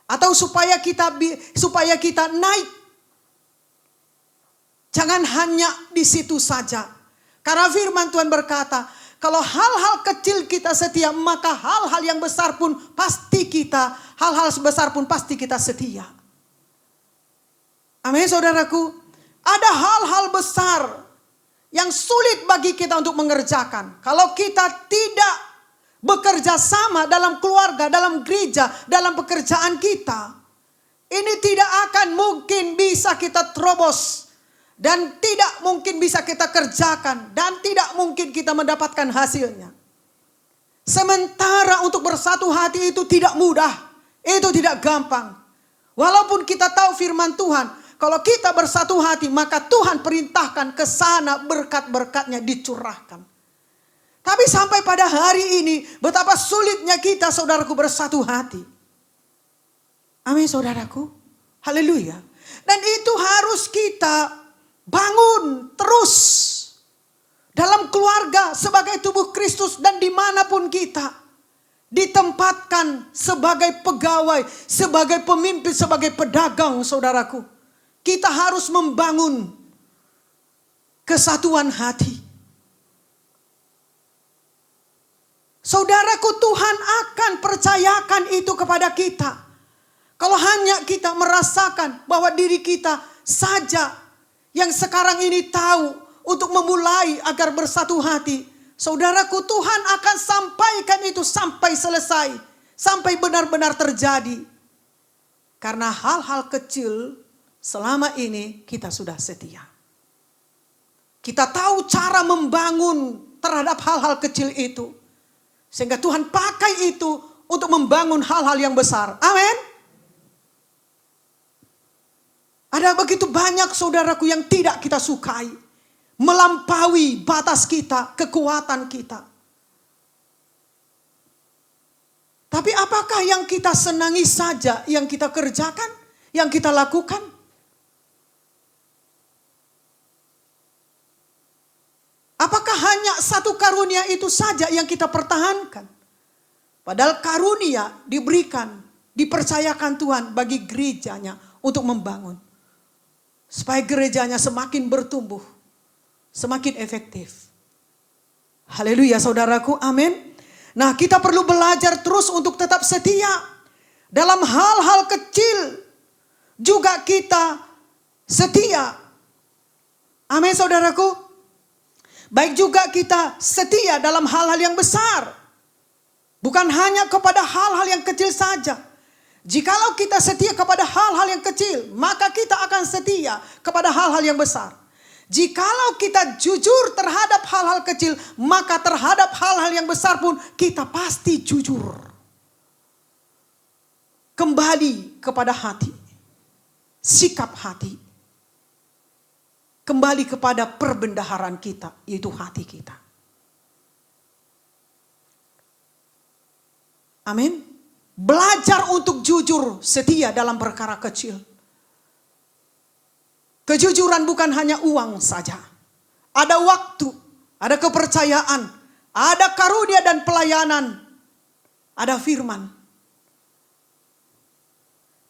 Atau supaya kita naik. Jangan hanya di situ saja. Karena firman Tuhan berkata, kalau hal-hal kecil kita setia, maka hal-hal yang besar pun pasti hal-hal besar pun pasti kita setia. Amin saudaraku. Ada hal-hal besar yang sulit bagi kita untuk mengerjakan. Kalau kita tidak bekerja sama dalam keluarga, dalam gereja, dalam pekerjaan kita, ini tidak akan mungkin bisa kita terobos. Dan tidak mungkin bisa kita kerjakan. Dan tidak mungkin kita mendapatkan hasilnya. Sementara untuk bersatu hati itu tidak mudah. Itu tidak gampang. Walaupun kita tahu firman Tuhan. Kalau kita bersatu hati, maka Tuhan perintahkan ke sana berkat-berkatnya dicurahkan. Tapi sampai pada hari ini, betapa sulitnya kita saudaraku bersatu hati. Amin saudaraku. Haleluya. Dan itu harus kita bangun terus dalam keluarga sebagai tubuh Kristus, dan dimanapun kita ditempatkan sebagai pegawai, sebagai pemimpin, sebagai pedagang saudaraku. Kita harus membangun kesatuan hati. Saudaraku, Tuhan akan percayakan itu kepada kita. Kalau hanya kita merasakan bahwa diri kita saja yang sekarang ini tahu untuk memulai agar bersatu hati. Saudaraku, Tuhan akan sampaikan itu sampai selesai. Sampai benar-benar terjadi. Karena hal-hal kecil selama ini kita sudah setia. Kita tahu cara membangun terhadap hal-hal kecil itu. Sehingga Tuhan pakai itu untuk membangun hal-hal yang besar. Amin. Ada begitu banyak saudaraku yang tidak kita sukai. Melampaui batas kita, kekuatan kita. Tapi apakah yang kita senangi saja yang kita kerjakan, yang kita lakukan? Apakah hanya satu karunia itu saja yang kita pertahankan? Padahal karunia diberikan, dipercayakan Tuhan bagi gerejanya untuk membangun. Supaya gerejanya semakin bertumbuh, semakin efektif. Haleluya saudaraku, amin. Nah, kita perlu belajar terus untuk tetap setia. Dalam hal-hal kecil juga kita setia. Amin saudaraku. Baik juga kita setia dalam hal-hal yang besar. Bukan hanya kepada hal-hal yang kecil saja. Jikalau kita setia kepada hal-hal yang kecil, maka kita akan setia kepada hal-hal yang besar. Jikalau kita jujur terhadap hal-hal kecil, maka terhadap hal-hal yang besar pun kita pasti jujur. Kembali kepada hati, sikap hati. Kembali kepada perbendaharaan kita, yaitu hati kita. Amin. Belajar untuk jujur, setia dalam perkara kecil. Kejujuran bukan hanya uang saja. Ada waktu, ada kepercayaan, ada karunia dan pelayanan, ada firman.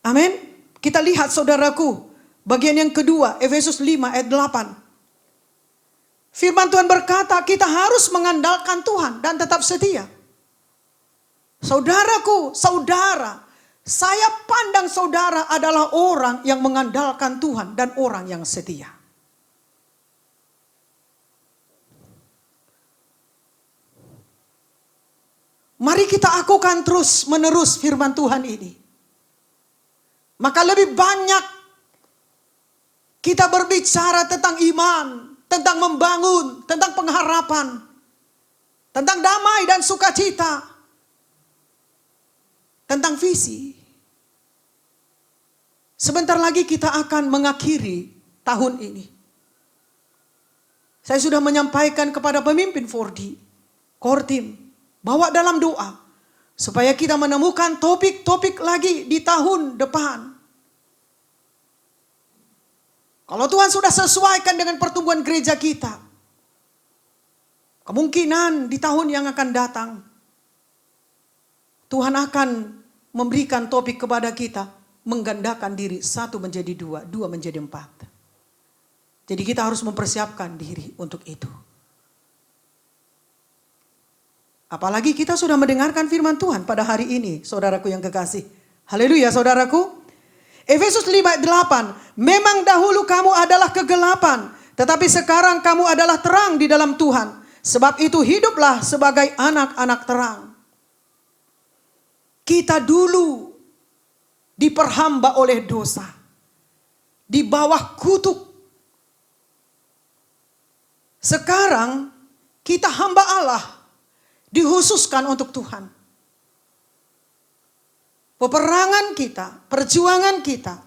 Amin. Kita lihat saudaraku, bagian yang kedua, Efesus 5 ayat 8. Firman Tuhan berkata kita harus mengandalkan Tuhan dan tetap setia. Saudaraku, saudara, saya pandang saudara adalah orang yang mengandalkan Tuhan dan orang yang setia. Mari kita akukan terus menerus firman Tuhan ini. Maka lebih banyak kita berbicara tentang iman, tentang membangun, tentang pengharapan, tentang damai dan sukacita, tentang visi. Sebentar lagi kita akan mengakhiri tahun ini. Saya sudah menyampaikan kepada pemimpin 4D, core team, bawa dalam doa supaya kita menemukan topik-topik lagi di tahun depan. Kalau Tuhan sudah sesuaikan dengan pertumbuhan gereja kita, kemungkinan di tahun yang akan datang, Tuhan akan memberikan topik kepada kita, menggandakan diri, 1 menjadi 2, 2 menjadi 4. Jadi kita harus mempersiapkan diri untuk itu. Apalagi kita sudah mendengarkan firman Tuhan pada hari ini, saudaraku yang kekasih. Haleluya, saudaraku. Efesus 5:8, memang dahulu kamu adalah kegelapan, tetapi sekarang kamu adalah terang di dalam Tuhan. Sebab itu hiduplah sebagai anak-anak terang. Kita dulu diperhamba oleh dosa, di bawah kutuk. Sekarang kita hamba Allah, dihususkan untuk Tuhan. Peperangan kita, perjuangan kita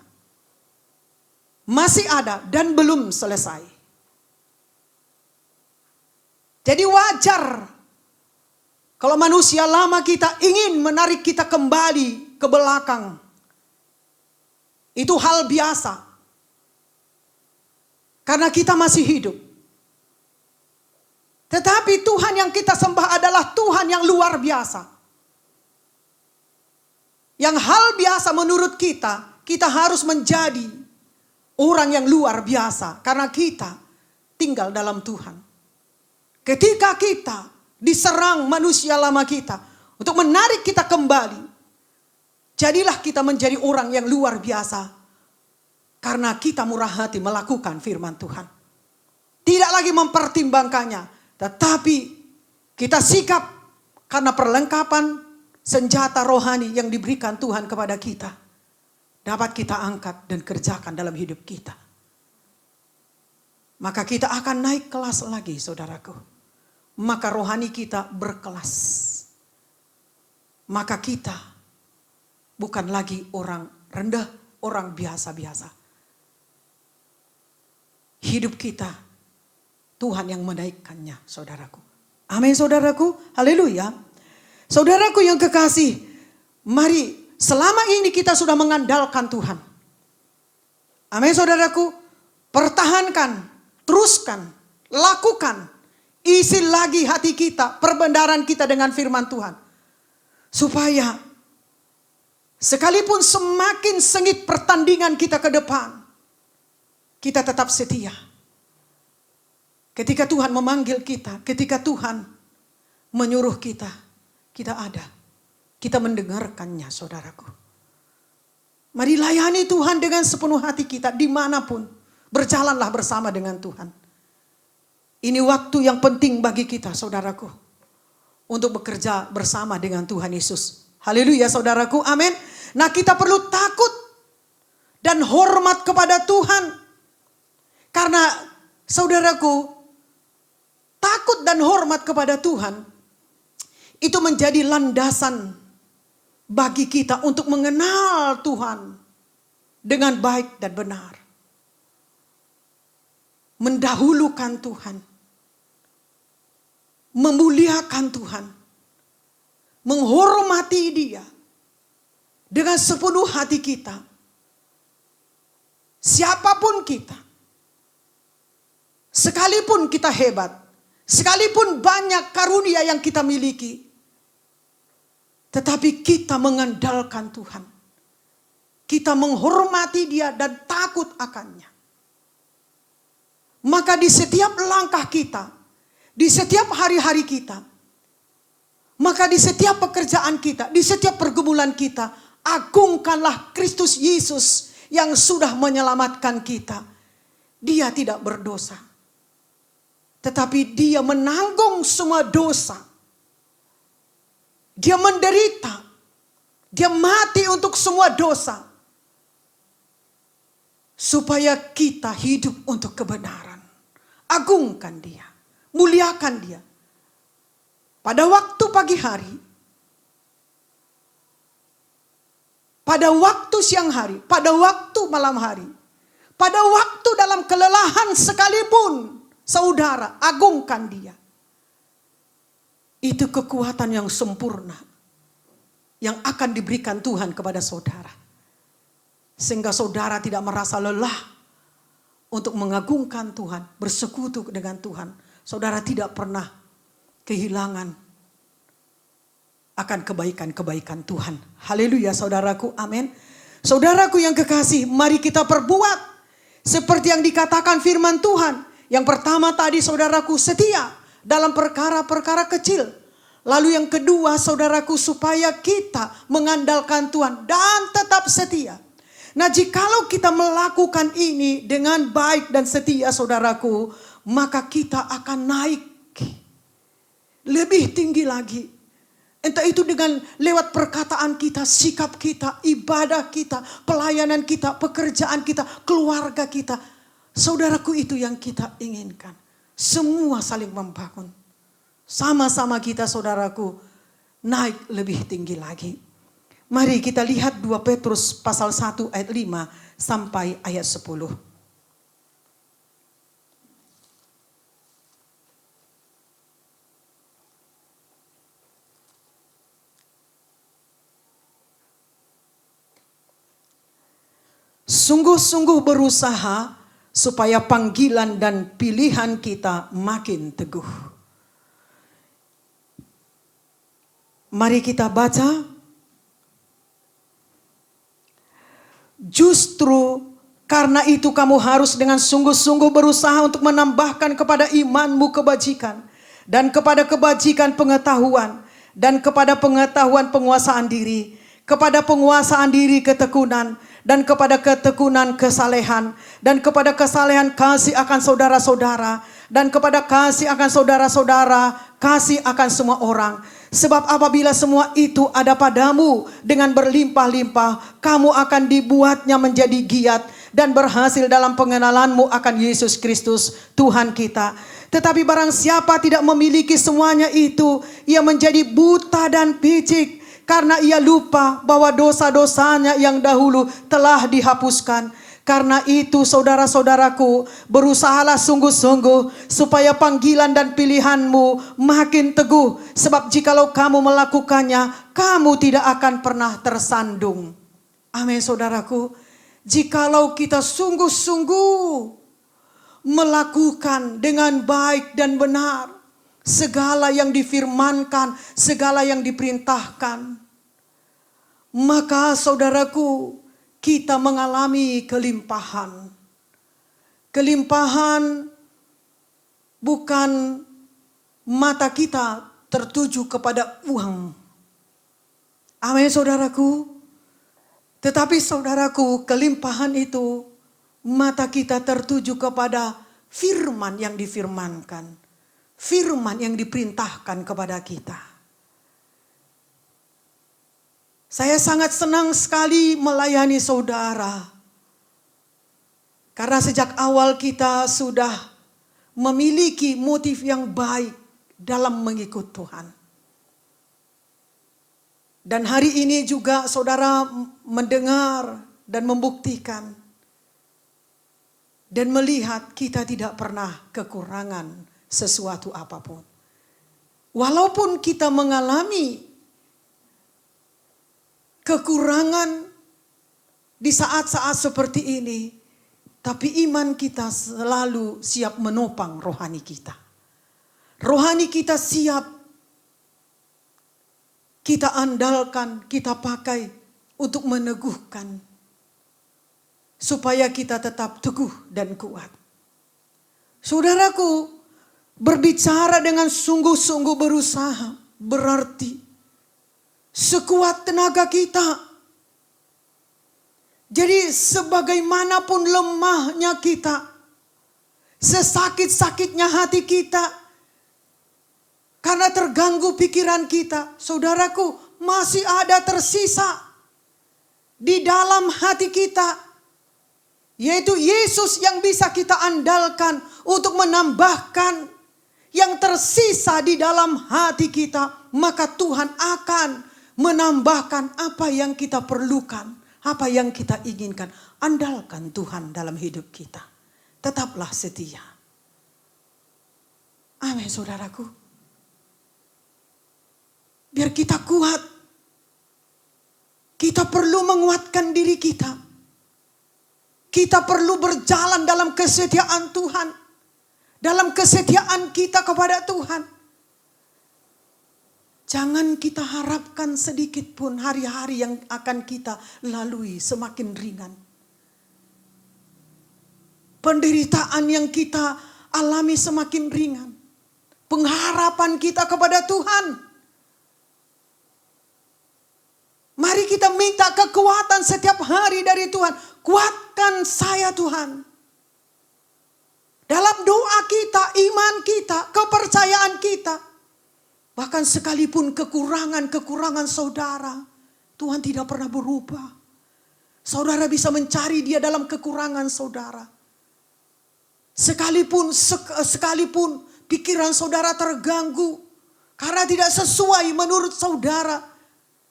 masih ada dan belum selesai. Jadi wajar kalau manusia lama kita ingin menarik kita kembali ke belakang. Itu hal biasa. Karena kita masih hidup. Tetapi Tuhan yang kita sembah adalah Tuhan yang luar biasa. Yang hal biasa menurut kita, kita harus menjadi orang yang luar biasa. Karena kita tinggal dalam Tuhan. Ketika kita diserang manusia lama kita untuk menarik kita kembali, jadilah kita menjadi orang yang luar biasa. Karena kita murah hati melakukan firman Tuhan. Tidak lagi mempertimbangkannya, tetapi kita sikap karena perlengkapan senjata rohani yang diberikan Tuhan kepada kita dapat kita angkat dan kerjakan dalam hidup kita. Maka kita akan naik kelas lagi, saudaraku. Maka rohani kita berkelas. Maka kita bukan lagi orang rendah, orang biasa-biasa. Hidup kita Tuhan yang menaikkannya, saudaraku. Amin, saudaraku. Haleluya. Saudaraku yang kekasih, mari selama ini kita sudah mengandalkan Tuhan. Amin, saudaraku. Pertahankan, teruskan, lakukan. Isi lagi hati kita, perbendaharaan kita dengan firman Tuhan. Supaya sekalipun semakin sengit pertandingan kita ke depan, kita tetap setia. Ketika Tuhan memanggil kita, ketika Tuhan menyuruh kita, kita ada. Kita mendengarkannya, saudaraku. Mari layani Tuhan dengan sepenuh hati kita dimanapun. Berjalanlah bersama dengan Tuhan. Ini waktu yang penting bagi kita, saudaraku. Untuk bekerja bersama dengan Tuhan Yesus. Haleluya, saudaraku. Amin. Nah, kita perlu takut dan hormat kepada Tuhan. Karena, saudaraku, takut dan hormat kepada Tuhan itu menjadi landasan bagi kita untuk mengenal Tuhan dengan baik dan benar. Mendahulukan Tuhan. Memuliakan Tuhan. Menghormati Dia. Dengan sepenuh hati kita. Siapapun kita. Sekalipun kita hebat. Sekalipun banyak karunia yang kita miliki. Tetapi kita mengandalkan Tuhan. Kita menghormati Dia dan takut akannya. Maka di setiap langkah kita, di setiap hari-hari kita, maka di setiap pekerjaan kita, di setiap pergumulan kita, agungkanlah Kristus Yesus yang sudah menyelamatkan kita. Dia tidak berdosa, tetapi dia menanggung semua dosa. Dia menderita, dia mati untuk semua dosa, supaya kita hidup untuk kebenaran. Agungkan dia, muliakan dia. Pada waktu pagi hari, pada waktu siang hari, pada waktu malam hari, pada waktu dalam kelelahan sekalipun, saudara, agungkan dia. Itu kekuatan yang sempurna yang akan diberikan Tuhan kepada saudara. Sehingga saudara tidak merasa lelah untuk mengagungkan Tuhan, bersekutu dengan Tuhan. Saudara tidak pernah kehilangan akan kebaikan-kebaikan Tuhan. Haleluya saudaraku, amin. Saudaraku yang kekasih, mari kita perbuat seperti yang dikatakan firman Tuhan. Yang pertama tadi saudaraku, setia dalam perkara-perkara kecil. Lalu yang kedua saudaraku, supaya kita mengandalkan Tuhan dan tetap setia. Nah, jikalau kita melakukan ini dengan baik dan setia saudaraku, maka kita akan naik lebih tinggi lagi. Entah itu dengan lewat perkataan kita, sikap kita, ibadah kita, pelayanan kita, pekerjaan kita, keluarga kita. Saudaraku, itu yang kita inginkan. Semua saling membangun. Sama-sama kita saudaraku naik lebih tinggi lagi. Mari kita lihat 2 Petrus pasal 1 ayat 5 sampai ayat 10. Sungguh-sungguh berusaha supaya panggilan dan pilihan kita makin teguh. Mari kita baca. Justru karena itu kamu harus dengan sungguh-sungguh berusaha untuk menambahkan kepada imanmu kebajikan, dan kepada kebajikan pengetahuan, dan kepada pengetahuan penguasaan diri, kepada penguasaan diri ketekunan, dan kepada ketekunan kesalehan, dan kepada kesalehan kasih akan saudara-saudara, dan kepada kasih akan saudara-saudara, kasih akan semua orang. Sebab apabila semua itu ada padamu dengan berlimpah-limpah, kamu akan dibuatnya menjadi giat dan berhasil dalam pengenalanmu akan Yesus Kristus Tuhan kita. Tetapi barang siapa tidak memiliki semuanya itu, ia menjadi buta dan picik, karena ia lupa bahwa dosa-dosanya yang dahulu telah dihapuskan. Karena itu saudara-saudaraku, berusahalah sungguh-sungguh supaya panggilan dan pilihanmu makin teguh. Sebab jikalau kamu melakukannya, kamu tidak akan pernah tersandung. Amin saudaraku. Jikalau kita sungguh-sungguh melakukan dengan baik dan benar segala yang difirmankan, segala yang diperintahkan, maka saudaraku, kita mengalami kelimpahan. Kelimpahan bukan mata kita tertuju kepada uang. Amin saudaraku. Tetapi saudaraku, kelimpahan itu mata kita tertuju kepada firman yang difirmankan. Firman yang diperintahkan kepada kita. Saya sangat senang sekali melayani saudara. Karena sejak awal kita sudah memiliki motif yang baik dalam mengikut Tuhan. Dan hari ini juga saudara mendengar dan membuktikan. Dan melihat kita tidak pernah kekurangan sesuatu apapun. Walaupun kita mengalami kekurangan di saat-saat seperti ini, tapi iman kita selalu siap menopang rohani kita. Rohani kita siap kita andalkan, kita pakai untuk meneguhkan, supaya kita tetap teguh dan kuat. Saudaraku, berbicara dengan sungguh-sungguh berusaha berarti sekuat tenaga kita. Jadi sebagaimanapun lemahnya kita, sesakit-sakitnya hati kita, karena terganggu pikiran kita, saudaraku, masih ada tersisa di dalam hati kita, yaitu Yesus yang bisa kita andalkan untuk menambahkan yang tersisa di dalam hati kita. Maka Tuhan akan menambahkan apa yang kita perlukan, apa yang kita inginkan. Andalkan Tuhan dalam hidup kita. Tetaplah setia. Amin, saudaraku. Biar kita kuat. Kita perlu menguatkan diri kita. Kita perlu berjalan dalam kesetiaan Tuhan. Dalam kesetiaan kita kepada Tuhan. Jangan kita harapkan sedikit pun hari-hari yang akan kita lalui semakin ringan. Penderitaan yang kita alami semakin ringan. Pengharapan kita kepada Tuhan. Mari kita minta kekuatan setiap hari dari Tuhan. Kuatkan saya Tuhan. Dalam doa kita, iman kita, kepercayaan kita. Bahkan sekalipun kekurangan-kekurangan saudara, Tuhan tidak pernah berubah. Saudara bisa mencari Dia dalam kekurangan saudara. Sekalipun pikiran saudara terganggu karena tidak sesuai menurut saudara,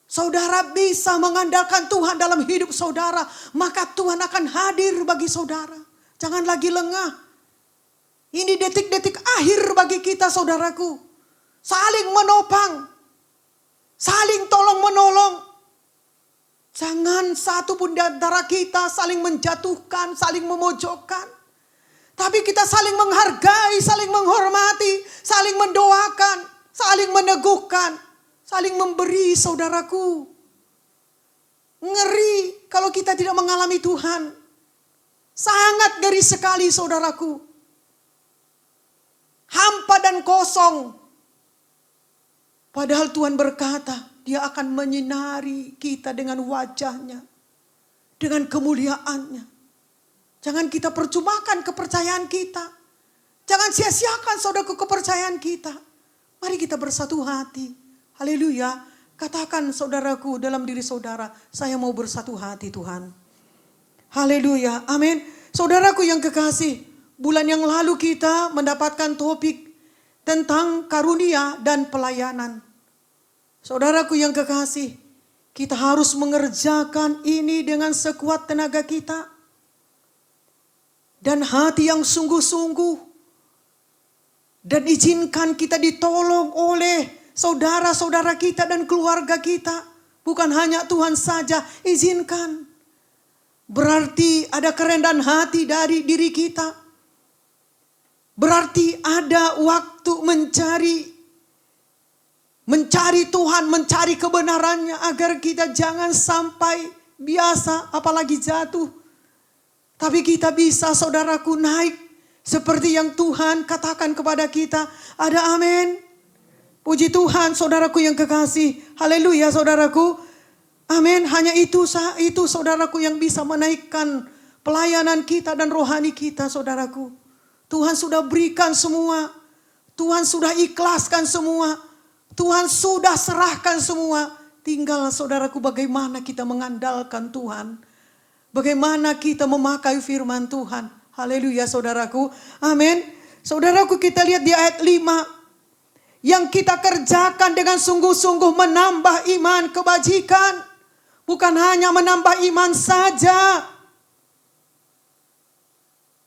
saudara bisa mengandalkan Tuhan dalam hidup saudara, maka Tuhan akan hadir bagi saudara. Jangan lagi lengah. Ini detik-detik akhir bagi kita, saudaraku. Saling menopang, saling tolong menolong. Jangan satu pun di antara kita saling menjatuhkan, saling memojokkan. Tapi kita saling menghargai, saling menghormati, saling mendoakan, saling meneguhkan, saling memberi, saudaraku. Ngeri kalau kita tidak mengalami Tuhan. Sangat ngeri sekali, saudaraku. Hampa dan kosong. Padahal Tuhan berkata, Dia akan menyinari kita dengan wajahnya, dengan kemuliaannya. Jangan kita percumakan kepercayaan kita. Jangan sia-siakan, saudaraku, kepercayaan kita. Mari kita bersatu hati. Haleluya. Katakan, saudaraku, dalam diri saudara, saya mau bersatu hati Tuhan. Haleluya. Amin. Saudaraku yang kekasih, bulan yang lalu kita mendapatkan topik tentang karunia dan pelayanan. Saudaraku yang kekasih, kita harus mengerjakan ini dengan sekuat tenaga kita. Dan hati yang sungguh-sungguh. Dan izinkan kita ditolong oleh saudara-saudara kita dan keluarga kita. Bukan hanya Tuhan saja, izinkan. Berarti ada kerendahan hati dari diri kita. Berarti ada waktu mencari Tuhan, mencari kebenarannya agar kita jangan sampai biasa apalagi jatuh. Tapi kita bisa, saudaraku, naik seperti yang Tuhan katakan kepada kita. Ada amin. Puji Tuhan, saudaraku yang kekasih. Haleluya, saudaraku. Amin. Hanya itu saudaraku yang bisa menaikkan pelayanan kita dan rohani kita, saudaraku. Tuhan sudah berikan semua. Tuhan sudah ikhlaskan semua. Tuhan sudah serahkan semua. Tinggal, saudaraku, bagaimana kita mengandalkan Tuhan. Bagaimana kita memakai firman Tuhan. Haleluya, saudaraku. Amin. Saudaraku, kita lihat di ayat 5. Yang kita kerjakan dengan sungguh-sungguh menambah iman kebajikan. Bukan hanya menambah iman saja.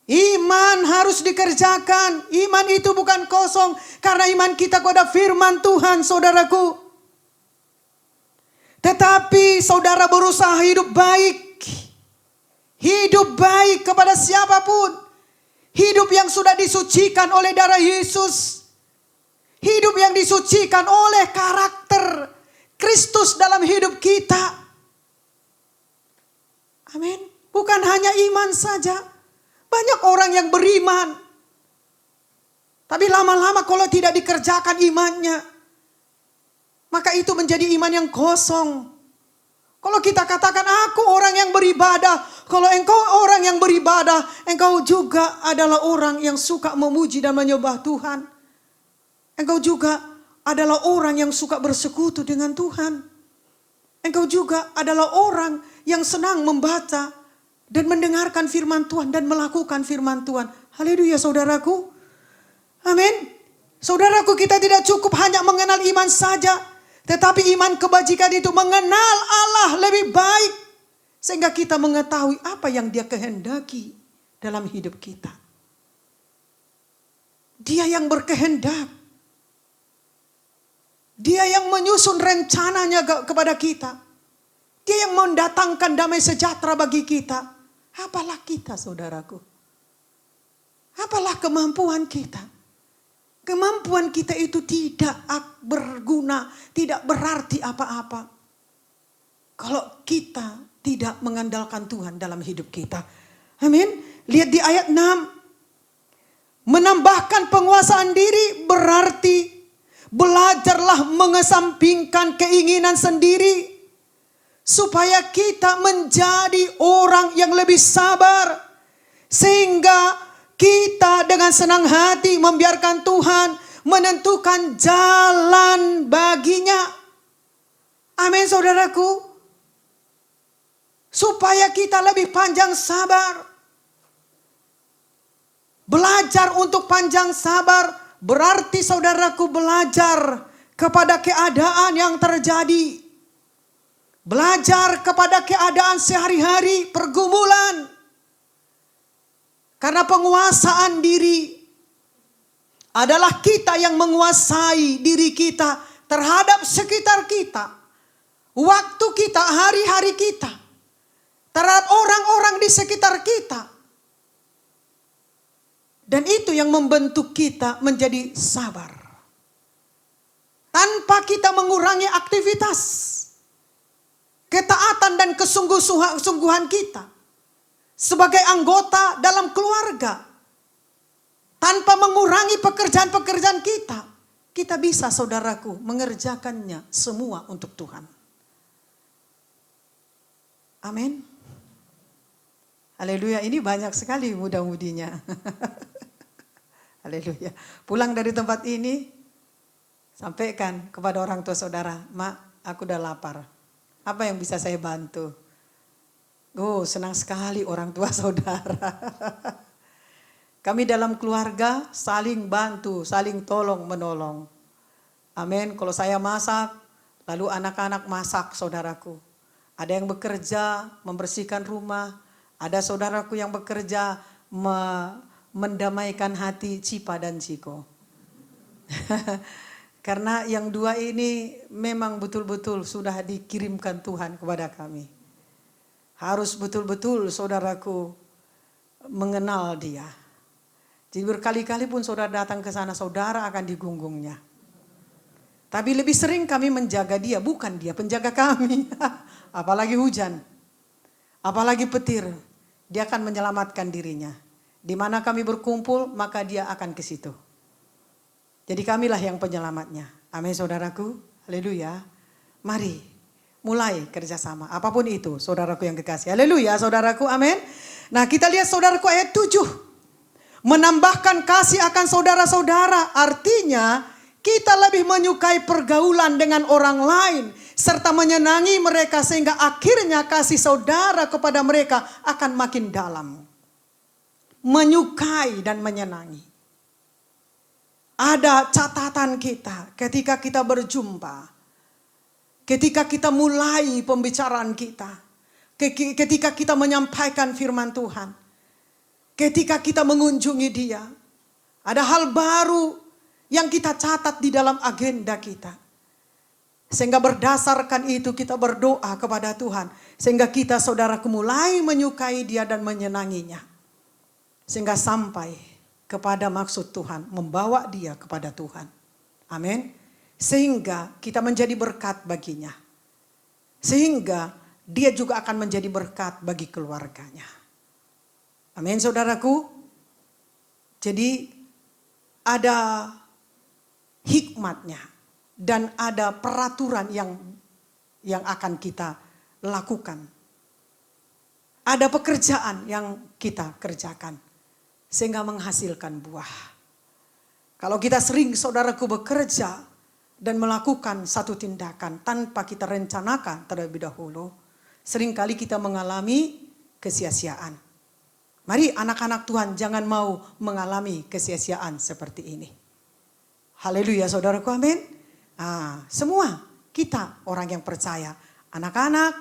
Iman harus dikerjakan. Iman itu bukan kosong. Karena iman kita kepada firman Tuhan, saudaraku. Tetapi saudara berusaha hidup baik. Hidup baik kepada siapapun. Hidup yang sudah disucikan oleh darah Yesus. Hidup yang disucikan oleh karakter Kristus dalam hidup kita. Amin. Bukan hanya iman saja. Banyak orang yang beriman. Tapi lama-lama kalau tidak dikerjakan imannya, maka itu menjadi iman yang kosong. Kalau kita katakan aku orang yang beribadah, kalau engkau orang yang beribadah, engkau juga adalah orang yang suka memuji dan menyembah Tuhan. Engkau juga adalah orang yang suka bersekutu dengan Tuhan. Engkau juga adalah orang yang senang membaca dan mendengarkan firman Tuhan dan melakukan firman Tuhan. Haleluya saudaraku. Amin. Saudaraku, kita tidak cukup hanya mengenal iman saja. Tetapi iman kebajikan itu mengenal Allah lebih baik. Sehingga kita mengetahui apa yang Dia kehendaki dalam hidup kita. Dia yang berkehendak. Dia yang menyusun rencananya kepada kita. Dia yang mendatangkan damai sejahtera bagi kita. Apalah kita saudaraku. Apalah kemampuan kita. Kemampuan kita itu tidak berguna, tidak berarti apa-apa. Kalau kita tidak mengandalkan Tuhan dalam hidup kita. Amin. Lihat di ayat 6. Menambahkan penguasaan diri berarti belajarlah mengesampingkan keinginan sendiri. Supaya kita menjadi orang yang lebih sabar. Sehingga kita dengan senang hati membiarkan Tuhan menentukan jalan baginya. Amin saudaraku. Supaya kita lebih panjang sabar. Belajar untuk panjang sabar berarti saudaraku belajar kepada keadaan yang terjadi. Belajar kepada keadaan sehari-hari, pergumulan. Karena penguasaan diri adalah kita yang menguasai diri kita terhadap sekitar kita. Waktu kita, hari-hari kita. Terhadap orang-orang di sekitar kita. Dan itu yang membentuk kita menjadi sabar. Tanpa kita mengurangi aktivitas. Ketaatan dan kesungguhan kita. Sebagai anggota dalam keluarga. Tanpa mengurangi pekerjaan-pekerjaan kita. Kita bisa saudaraku mengerjakannya semua untuk Tuhan. Amin. Haleluya, ini banyak sekali muda-mudinya. Haleluya. Pulang dari tempat ini, sampaikan kepada orang tua saudara, "Mak, aku udah lapar. Apa yang bisa saya bantu?" Oh, senang sekali orang tua saudara. Kami dalam keluarga saling bantu, saling tolong menolong. Amin. Kalau saya masak, lalu anak-anak masak saudaraku. Ada yang bekerja membersihkan rumah. Ada saudaraku yang bekerja mendamaikan hati Cipa dan Ciko. Karena yang dua ini memang betul-betul sudah dikirimkan Tuhan kepada kami. Harus betul-betul saudaraku mengenal dia. Jadi berkali-kali pun saudara datang ke sana, saudara akan digunggungnya. Tapi lebih sering kami menjaga dia, bukan dia penjaga kami. Apalagi hujan, apalagi petir, dia akan menyelamatkan dirinya. Di mana kami berkumpul, maka dia akan ke situ. Jadi kamilah yang penyelamatnya. Amin saudaraku. Haleluya. Mari mulai kerjasama. Apapun itu saudaraku yang kekasih. Haleluya saudaraku. Amin. Nah kita lihat saudaraku ayat 7. Menambahkan kasih akan saudara-saudara. Artinya kita lebih menyukai pergaulan dengan orang lain. Serta menyenangi mereka sehingga akhirnya kasih saudara kepada mereka akan makin dalam. Menyukai dan menyenangi. Ada catatan kita ketika kita berjumpa. Ketika kita mulai pembicaraan kita. Ketika kita menyampaikan firman Tuhan. Ketika kita mengunjungi dia. Ada hal baru yang kita catat di dalam agenda kita. Sehingga berdasarkan itu kita berdoa kepada Tuhan. Sehingga kita saudaraku mulai menyukai dia dan menyenanginya. Sehingga sampai kepada maksud Tuhan. Membawa dia kepada Tuhan. Amin. Sehingga kita menjadi berkat baginya. Sehingga dia juga akan menjadi berkat bagi keluarganya. Amin saudaraku. Jadi ada hikmatnya dan ada peraturan yang akan kita lakukan. Ada pekerjaan yang kita kerjakan sehingga menghasilkan buah. Kalau kita sering saudaraku bekerja dan melakukan satu tindakan tanpa kita rencanakan terlebih dahulu, seringkali kita mengalami kesia-siaan. Mari anak-anak Tuhan jangan mau mengalami kesia-siaan seperti ini. Haleluya saudaraku, amin. Semua kita orang yang percaya, anak-anak,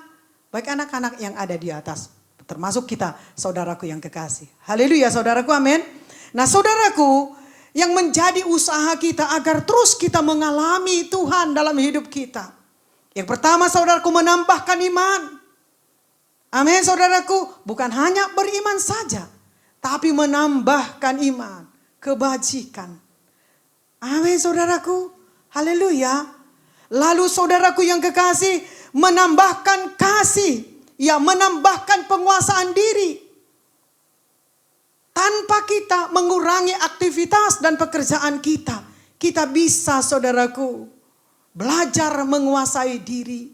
baik anak-anak yang ada di atas, termasuk kita saudaraku yang kekasih. Haleluya saudaraku, amin. Nah saudaraku, yang menjadi usaha kita agar terus kita mengalami Tuhan dalam hidup kita. Yang pertama saudaraku, menambahkan iman. Amin saudaraku, bukan hanya beriman saja, tapi menambahkan iman, kebajikan. Amin saudaraku, haleluya. Lalu saudaraku yang kekasih, menambahkan kasih, ya menambahkan penguasaan diri. Tanpa kita mengurangi aktivitas dan pekerjaan kita, kita bisa saudaraku belajar menguasai diri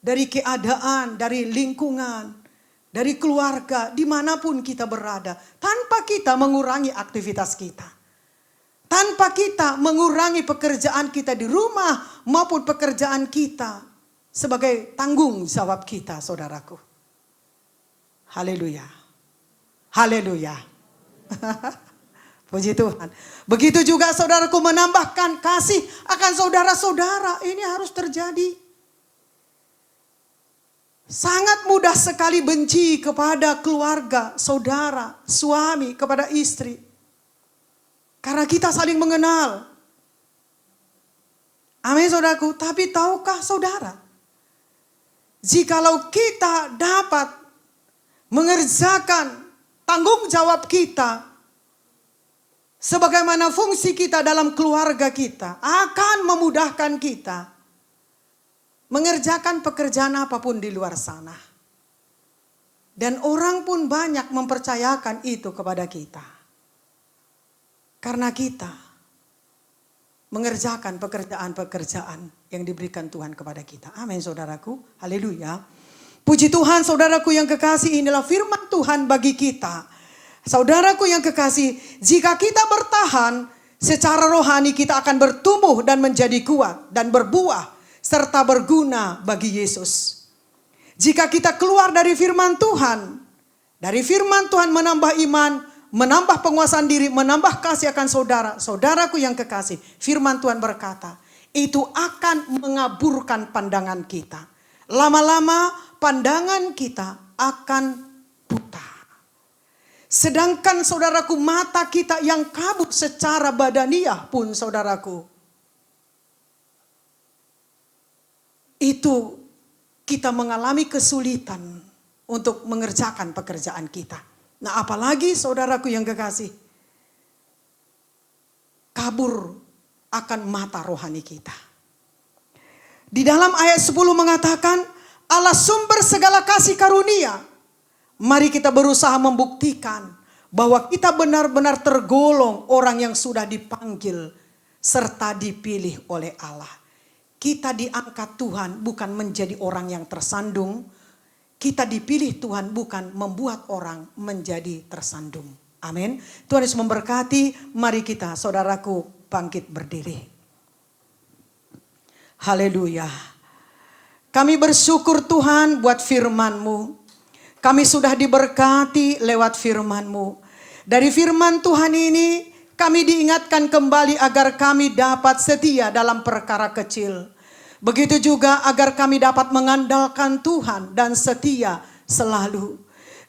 dari keadaan, dari lingkungan, dari keluarga, dimanapun kita berada. Tanpa kita mengurangi aktivitas kita. Tanpa kita mengurangi pekerjaan kita di rumah maupun pekerjaan kita sebagai tanggung jawab kita saudaraku. Haleluya. Haleluya. Puji Tuhan. Begitu juga saudaraku menambahkan kasih akan saudara-saudara. Ini harus terjadi. Sangat mudah sekali benci kepada keluarga, saudara, suami, kepada istri. Karena kita saling mengenal. Amin saudaraku. Tapi tahukah saudara, jikalau kita dapat mengerjakan tanggung jawab kita, sebagaimana fungsi kita dalam keluarga kita, akan memudahkan kita mengerjakan pekerjaan apapun di luar sana. Dan orang pun banyak mempercayakan itu kepada kita. Karena kita mengerjakan pekerjaan-pekerjaan yang diberikan Tuhan kepada kita. Amin saudaraku. Haleluya. Puji Tuhan saudaraku yang kekasih, inilah firman Tuhan bagi kita. Saudaraku yang kekasih, jika kita bertahan secara rohani, kita akan bertumbuh dan menjadi kuat dan berbuah serta berguna bagi Yesus. Jika kita keluar dari firman Tuhan, dari firman Tuhan menambah iman, menambah penguasaan diri, menambah kasih akan saudara. Saudaraku yang kekasih, firman Tuhan berkata, itu akan mengaburkan pandangan kita. Lama-lama pandangan kita akan buta. Sedangkan saudaraku, mata kita yang kabut secara badaniah pun saudaraku, itu kita mengalami kesulitan untuk mengerjakan pekerjaan kita. Nah apalagi saudaraku yang kekasih, kabur akan mata rohani kita. Di dalam ayat 10 mengatakan, Allah sumber segala kasih karunia. Mari kita berusaha membuktikan bahwa kita benar-benar tergolong orang yang sudah dipanggil serta dipilih oleh Allah. Kita diangkat Tuhan bukan menjadi orang yang tersandung. Kita dipilih Tuhan bukan membuat orang menjadi tersandung. Amin. Tuhan Yesus memberkati. Mari kita saudaraku bangkit berdiri. Haleluya. Kami bersyukur Tuhan buat firman-Mu. Kami sudah diberkati lewat firman-Mu. Dari firman Tuhan ini kami diingatkan kembali agar kami dapat setia dalam perkara kecil. Begitu juga agar kami dapat mengandalkan Tuhan dan setia selalu.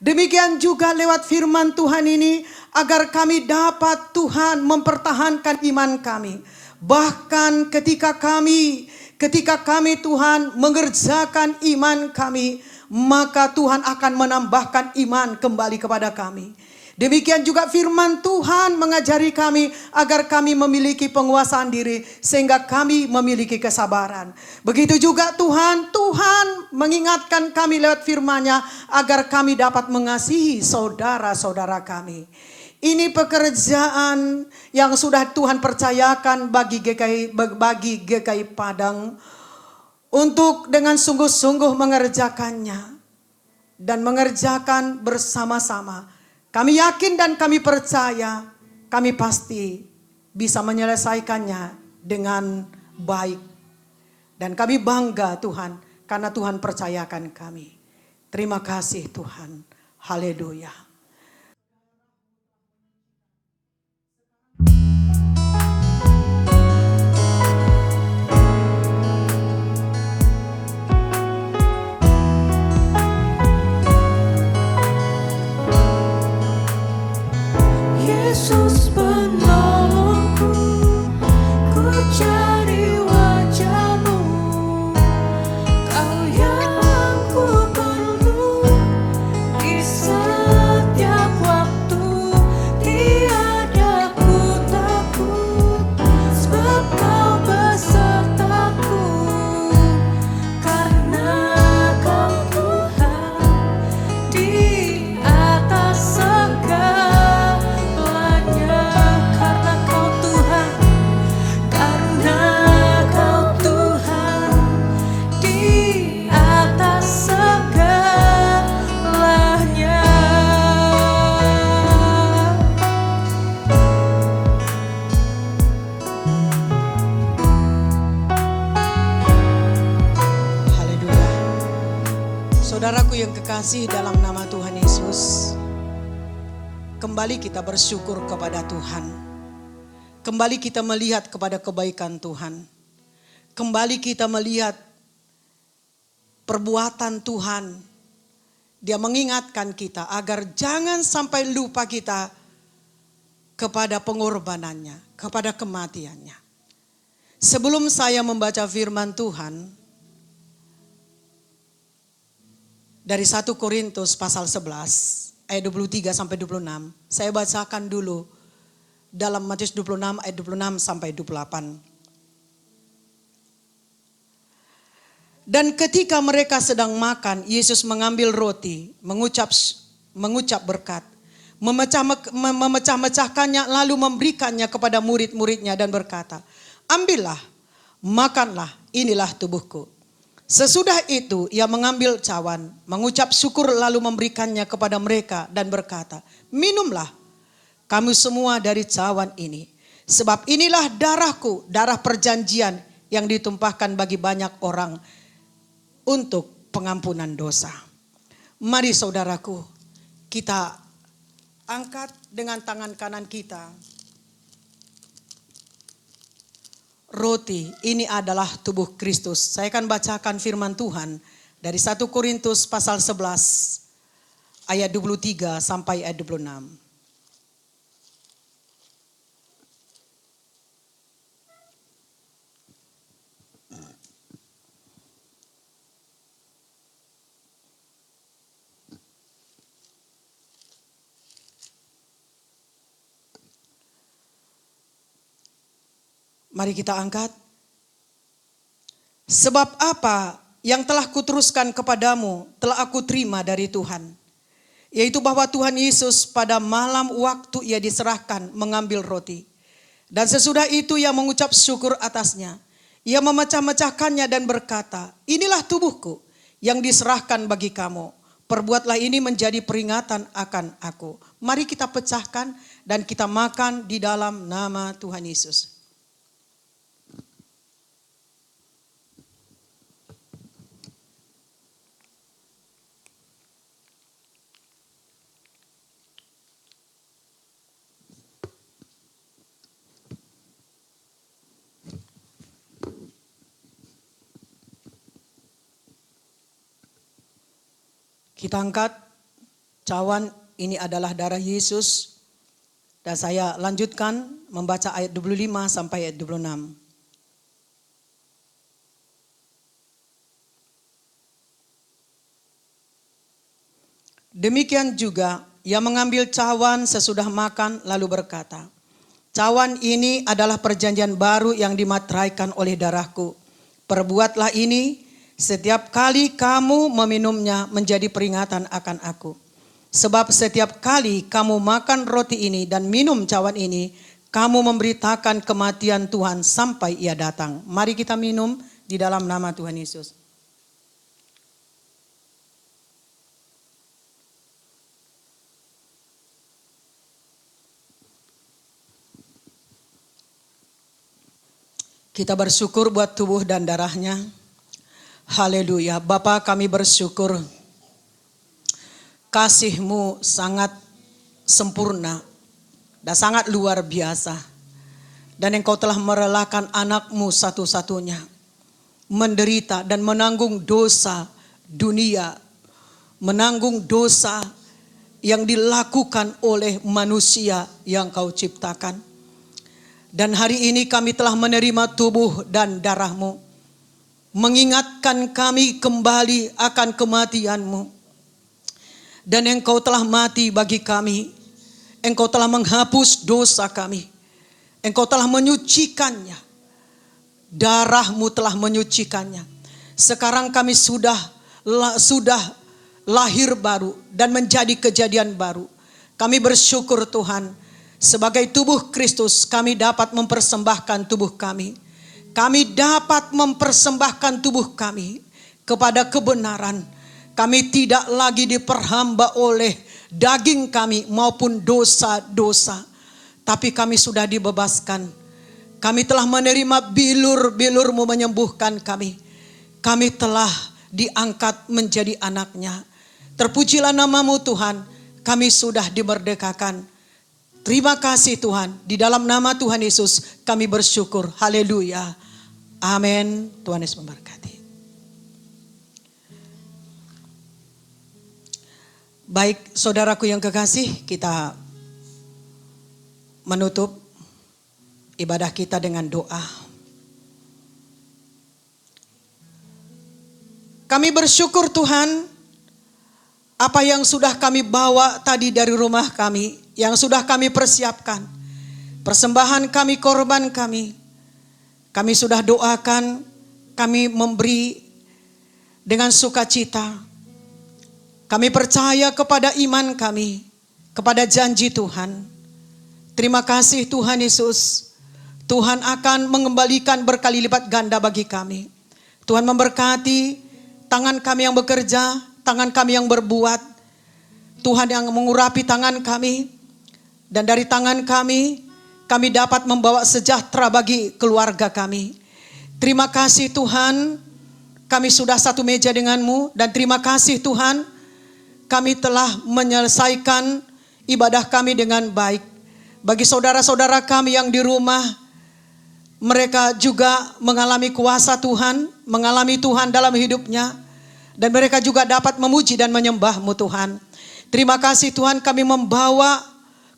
Demikian juga lewat firman Tuhan ini agar kami dapat Tuhan mempertahankan iman kami. Bahkan ketika kami Tuhan mengerjakan iman kami, maka Tuhan akan menambahkan iman kembali kepada kami. Demikian juga firman Tuhan mengajari kami agar kami memiliki penguasaan diri sehingga kami memiliki kesabaran. Begitu juga Tuhan mengingatkan kami lewat firman-Nya agar kami dapat mengasihi saudara-saudara kami. Ini pekerjaan yang sudah Tuhan percayakan bagi GKI Padang untuk dengan sungguh-sungguh mengerjakannya dan mengerjakan bersama-sama. Kami yakin dan kami percaya, kami pasti bisa menyelesaikannya dengan baik. Dan kami bangga Tuhan karena Tuhan percayakan kami. Terima kasih Tuhan. Haleluya. Yesus penolongku, ku cari wajah-Mu, Kau yang ku perlu di setiap waktu. Tiada ku takut, sebab Kau besertaku, karena Kau Tuhan di atas segala. Saudaraku yang kekasih dalam nama Tuhan Yesus, kembali kita bersyukur kepada Tuhan. Kembali kita melihat kepada kebaikan Tuhan. Kembali kita melihat perbuatan Tuhan. Dia mengingatkan kita agar jangan sampai lupa kita kepada pengorbanannya, kepada kematiannya. Sebelum saya membaca firman Tuhan, dari 1 Korintus pasal 11 ayat 23 sampai 26. Saya bacakan dulu dalam Matius 26 ayat 26 sampai 28. Dan ketika mereka sedang makan, Yesus mengambil roti, mengucap berkat, memecah-mecahkannya lalu memberikannya kepada murid-muridnya dan berkata, "Ambillah, makanlah, inilah tubuhku." Sesudah itu ia mengambil cawan, mengucap syukur lalu memberikannya kepada mereka dan berkata, "Minumlah kamu semua dari cawan ini. Sebab inilah darahku, darah perjanjian yang ditumpahkan bagi banyak orang untuk pengampunan dosa." Mari saudaraku, kita angkat dengan tangan kanan kita. Roti ini adalah tubuh Kristus. Saya akan bacakan firman Tuhan dari 1 Korintus pasal 11 ayat 23 sampai ayat 26. Mari kita angkat. Sebab apa yang telah kuteruskan kepadamu telah aku terima dari Tuhan. Yaitu bahwa Tuhan Yesus pada malam waktu ia diserahkan mengambil roti. Dan sesudah itu ia mengucap syukur atasnya. Ia memecah-mecahkannya dan berkata, "Inilah tubuhku yang diserahkan bagi kamu. Perbuatlah ini menjadi peringatan akan aku." Mari kita pecahkan dan kita makan di dalam nama Tuhan Yesus. Kita angkat cawan, ini adalah darah Yesus. Dan saya lanjutkan membaca ayat 25 sampai ayat 26. Demikian juga ia mengambil cawan sesudah makan lalu berkata, "Cawan ini adalah perjanjian baru yang dimateraikan oleh darahku. Perbuatlah ini setiap kali kamu meminumnya menjadi peringatan akan aku. Sebab setiap kali kamu makan roti ini dan minum cawan ini, kamu memberitakan kematian Tuhan sampai Ia datang. Mari kita minum di dalam nama Tuhan Yesus. Kita bersyukur buat tubuh dan darahnya. Haleluya. Bapa, kami bersyukur. Kasih-Mu sangat sempurna dan sangat luar biasa. Dan Engkau telah merelakan anak-Mu satu-satunya menderita dan menanggung dosa dunia, menanggung dosa yang dilakukan oleh manusia yang Kau ciptakan. Dan hari ini kami telah menerima tubuh dan darah-Mu, mengingatkan kami kembali akan kematian-Mu. Dan Engkau telah mati bagi kami, Engkau telah menghapus dosa kami, Engkau telah menyucikannya, darah-Mu telah menyucikannya. Sekarang kami sudah lahir baru dan menjadi kejadian baru. Kami bersyukur Tuhan. Sebagai tubuh Kristus kami dapat mempersembahkan tubuh kami. Kami dapat mempersembahkan tubuh kami kepada kebenaran. Kami tidak lagi diperhamba oleh daging kami maupun dosa-dosa. Tapi kami sudah dibebaskan. Kami telah menerima bilur-bilur-Mu menyembuhkan kami. Kami telah diangkat menjadi anak-Nya. Terpujilah nama-Mu Tuhan. Kami sudah dimerdekakan. Terima kasih Tuhan, di dalam nama Tuhan Yesus kami bersyukur. Haleluya. Amin. Tuhan Yesus memberkati. Baik saudaraku yang kekasih, kita menutup ibadah kita dengan doa. Kami bersyukur Tuhan, apa yang sudah kami bawa tadi dari rumah kami, yang sudah kami persiapkan, persembahan kami, korban kami sudah doakan, kami memberi dengan sukacita. Kami percaya kepada iman kami, kepada janji Tuhan. Terima kasih Tuhan Yesus, Tuhan akan mengembalikan berkali lipat ganda bagi kami. Tuhan memberkati tangan kami yang bekerja, tangan kami yang berbuat, Tuhan yang mengurapi tangan kami. Dan dari tangan kami dapat membawa sejahtera bagi keluarga kami. Terima kasih Tuhan, kami sudah satu meja dengan-Mu. Dan terima kasih Tuhan, kami telah menyelesaikan ibadah kami dengan baik. Bagi saudara-saudara kami yang di rumah, mereka juga mengalami kuasa Tuhan, mengalami Tuhan dalam hidupnya. Dan mereka juga dapat memuji dan menyembah-Mu Tuhan. Terima kasih Tuhan, kami membawa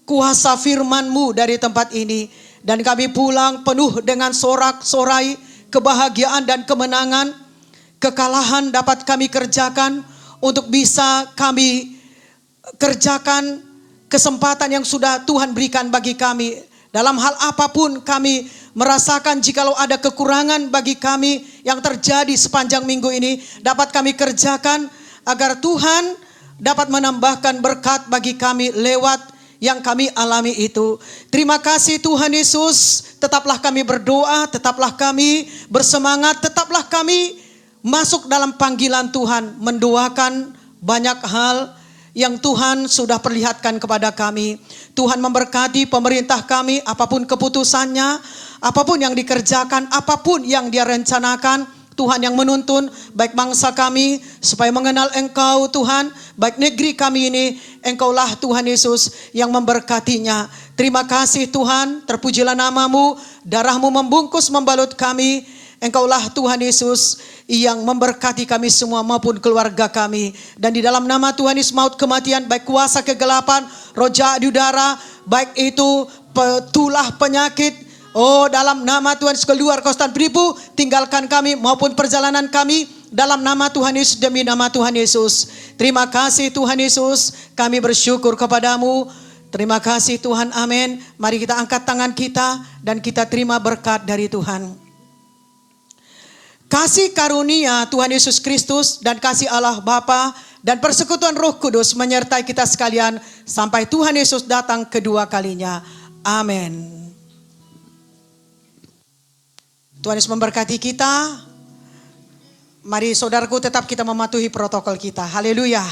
kuasa firman-Mu dari tempat ini. Dan kami pulang penuh dengan sorak-sorai, kebahagiaan dan kemenangan. Kekalahan dapat kami kerjakan untuk bisa kami kerjakan kesempatan yang sudah Tuhan berikan bagi kami. Dalam hal apapun kami merasakan jikalau ada kekurangan bagi kami yang terjadi sepanjang minggu ini, dapat kami kerjakan agar Tuhan dapat menambahkan berkat bagi kami lewat yang kami alami itu. Terima kasih Tuhan Yesus. Tetaplah kami berdoa, tetaplah kami bersemangat, tetaplah kami masuk dalam panggilan Tuhan, mendoakan banyak hal yang Tuhan sudah perlihatkan kepada kami. Tuhan memberkati pemerintah kami, apapun keputusannya, apapun yang dikerjakan, apapun yang Dia rencanakan, Tuhan yang menuntun baik bangsa kami supaya mengenal Engkau Tuhan, baik negeri kami ini, Engkaulah Tuhan Yesus yang memberkatinya. Terima kasih Tuhan, terpujilah nama-Mu, darah-Mu membungkus membalut kami. Engkaulah Tuhan Yesus yang memberkati kami semua maupun keluarga kami. Dan di dalam nama Tuhan Yesus, maut kematian, baik kuasa kegelapan, roh jahat di udara, baik itu tulah penyakit, dalam nama Tuhan Yesus keluar kau setan penipu, tinggalkan kami maupun perjalanan kami dalam nama Tuhan Yesus, demi nama Tuhan Yesus. Terima kasih Tuhan Yesus, kami bersyukur kepadamu. Terima kasih Tuhan, amin. Mari kita angkat tangan kita dan kita terima berkat dari Tuhan. Kasih karunia Tuhan Yesus Kristus dan kasih Allah Bapa dan persekutuan Roh Kudus menyertai kita sekalian sampai Tuhan Yesus datang kedua kalinya. Amin. Tuhan Yesus memberkati kita. Mari saudaraku tetap kita mematuhi protokol kita. Haleluya.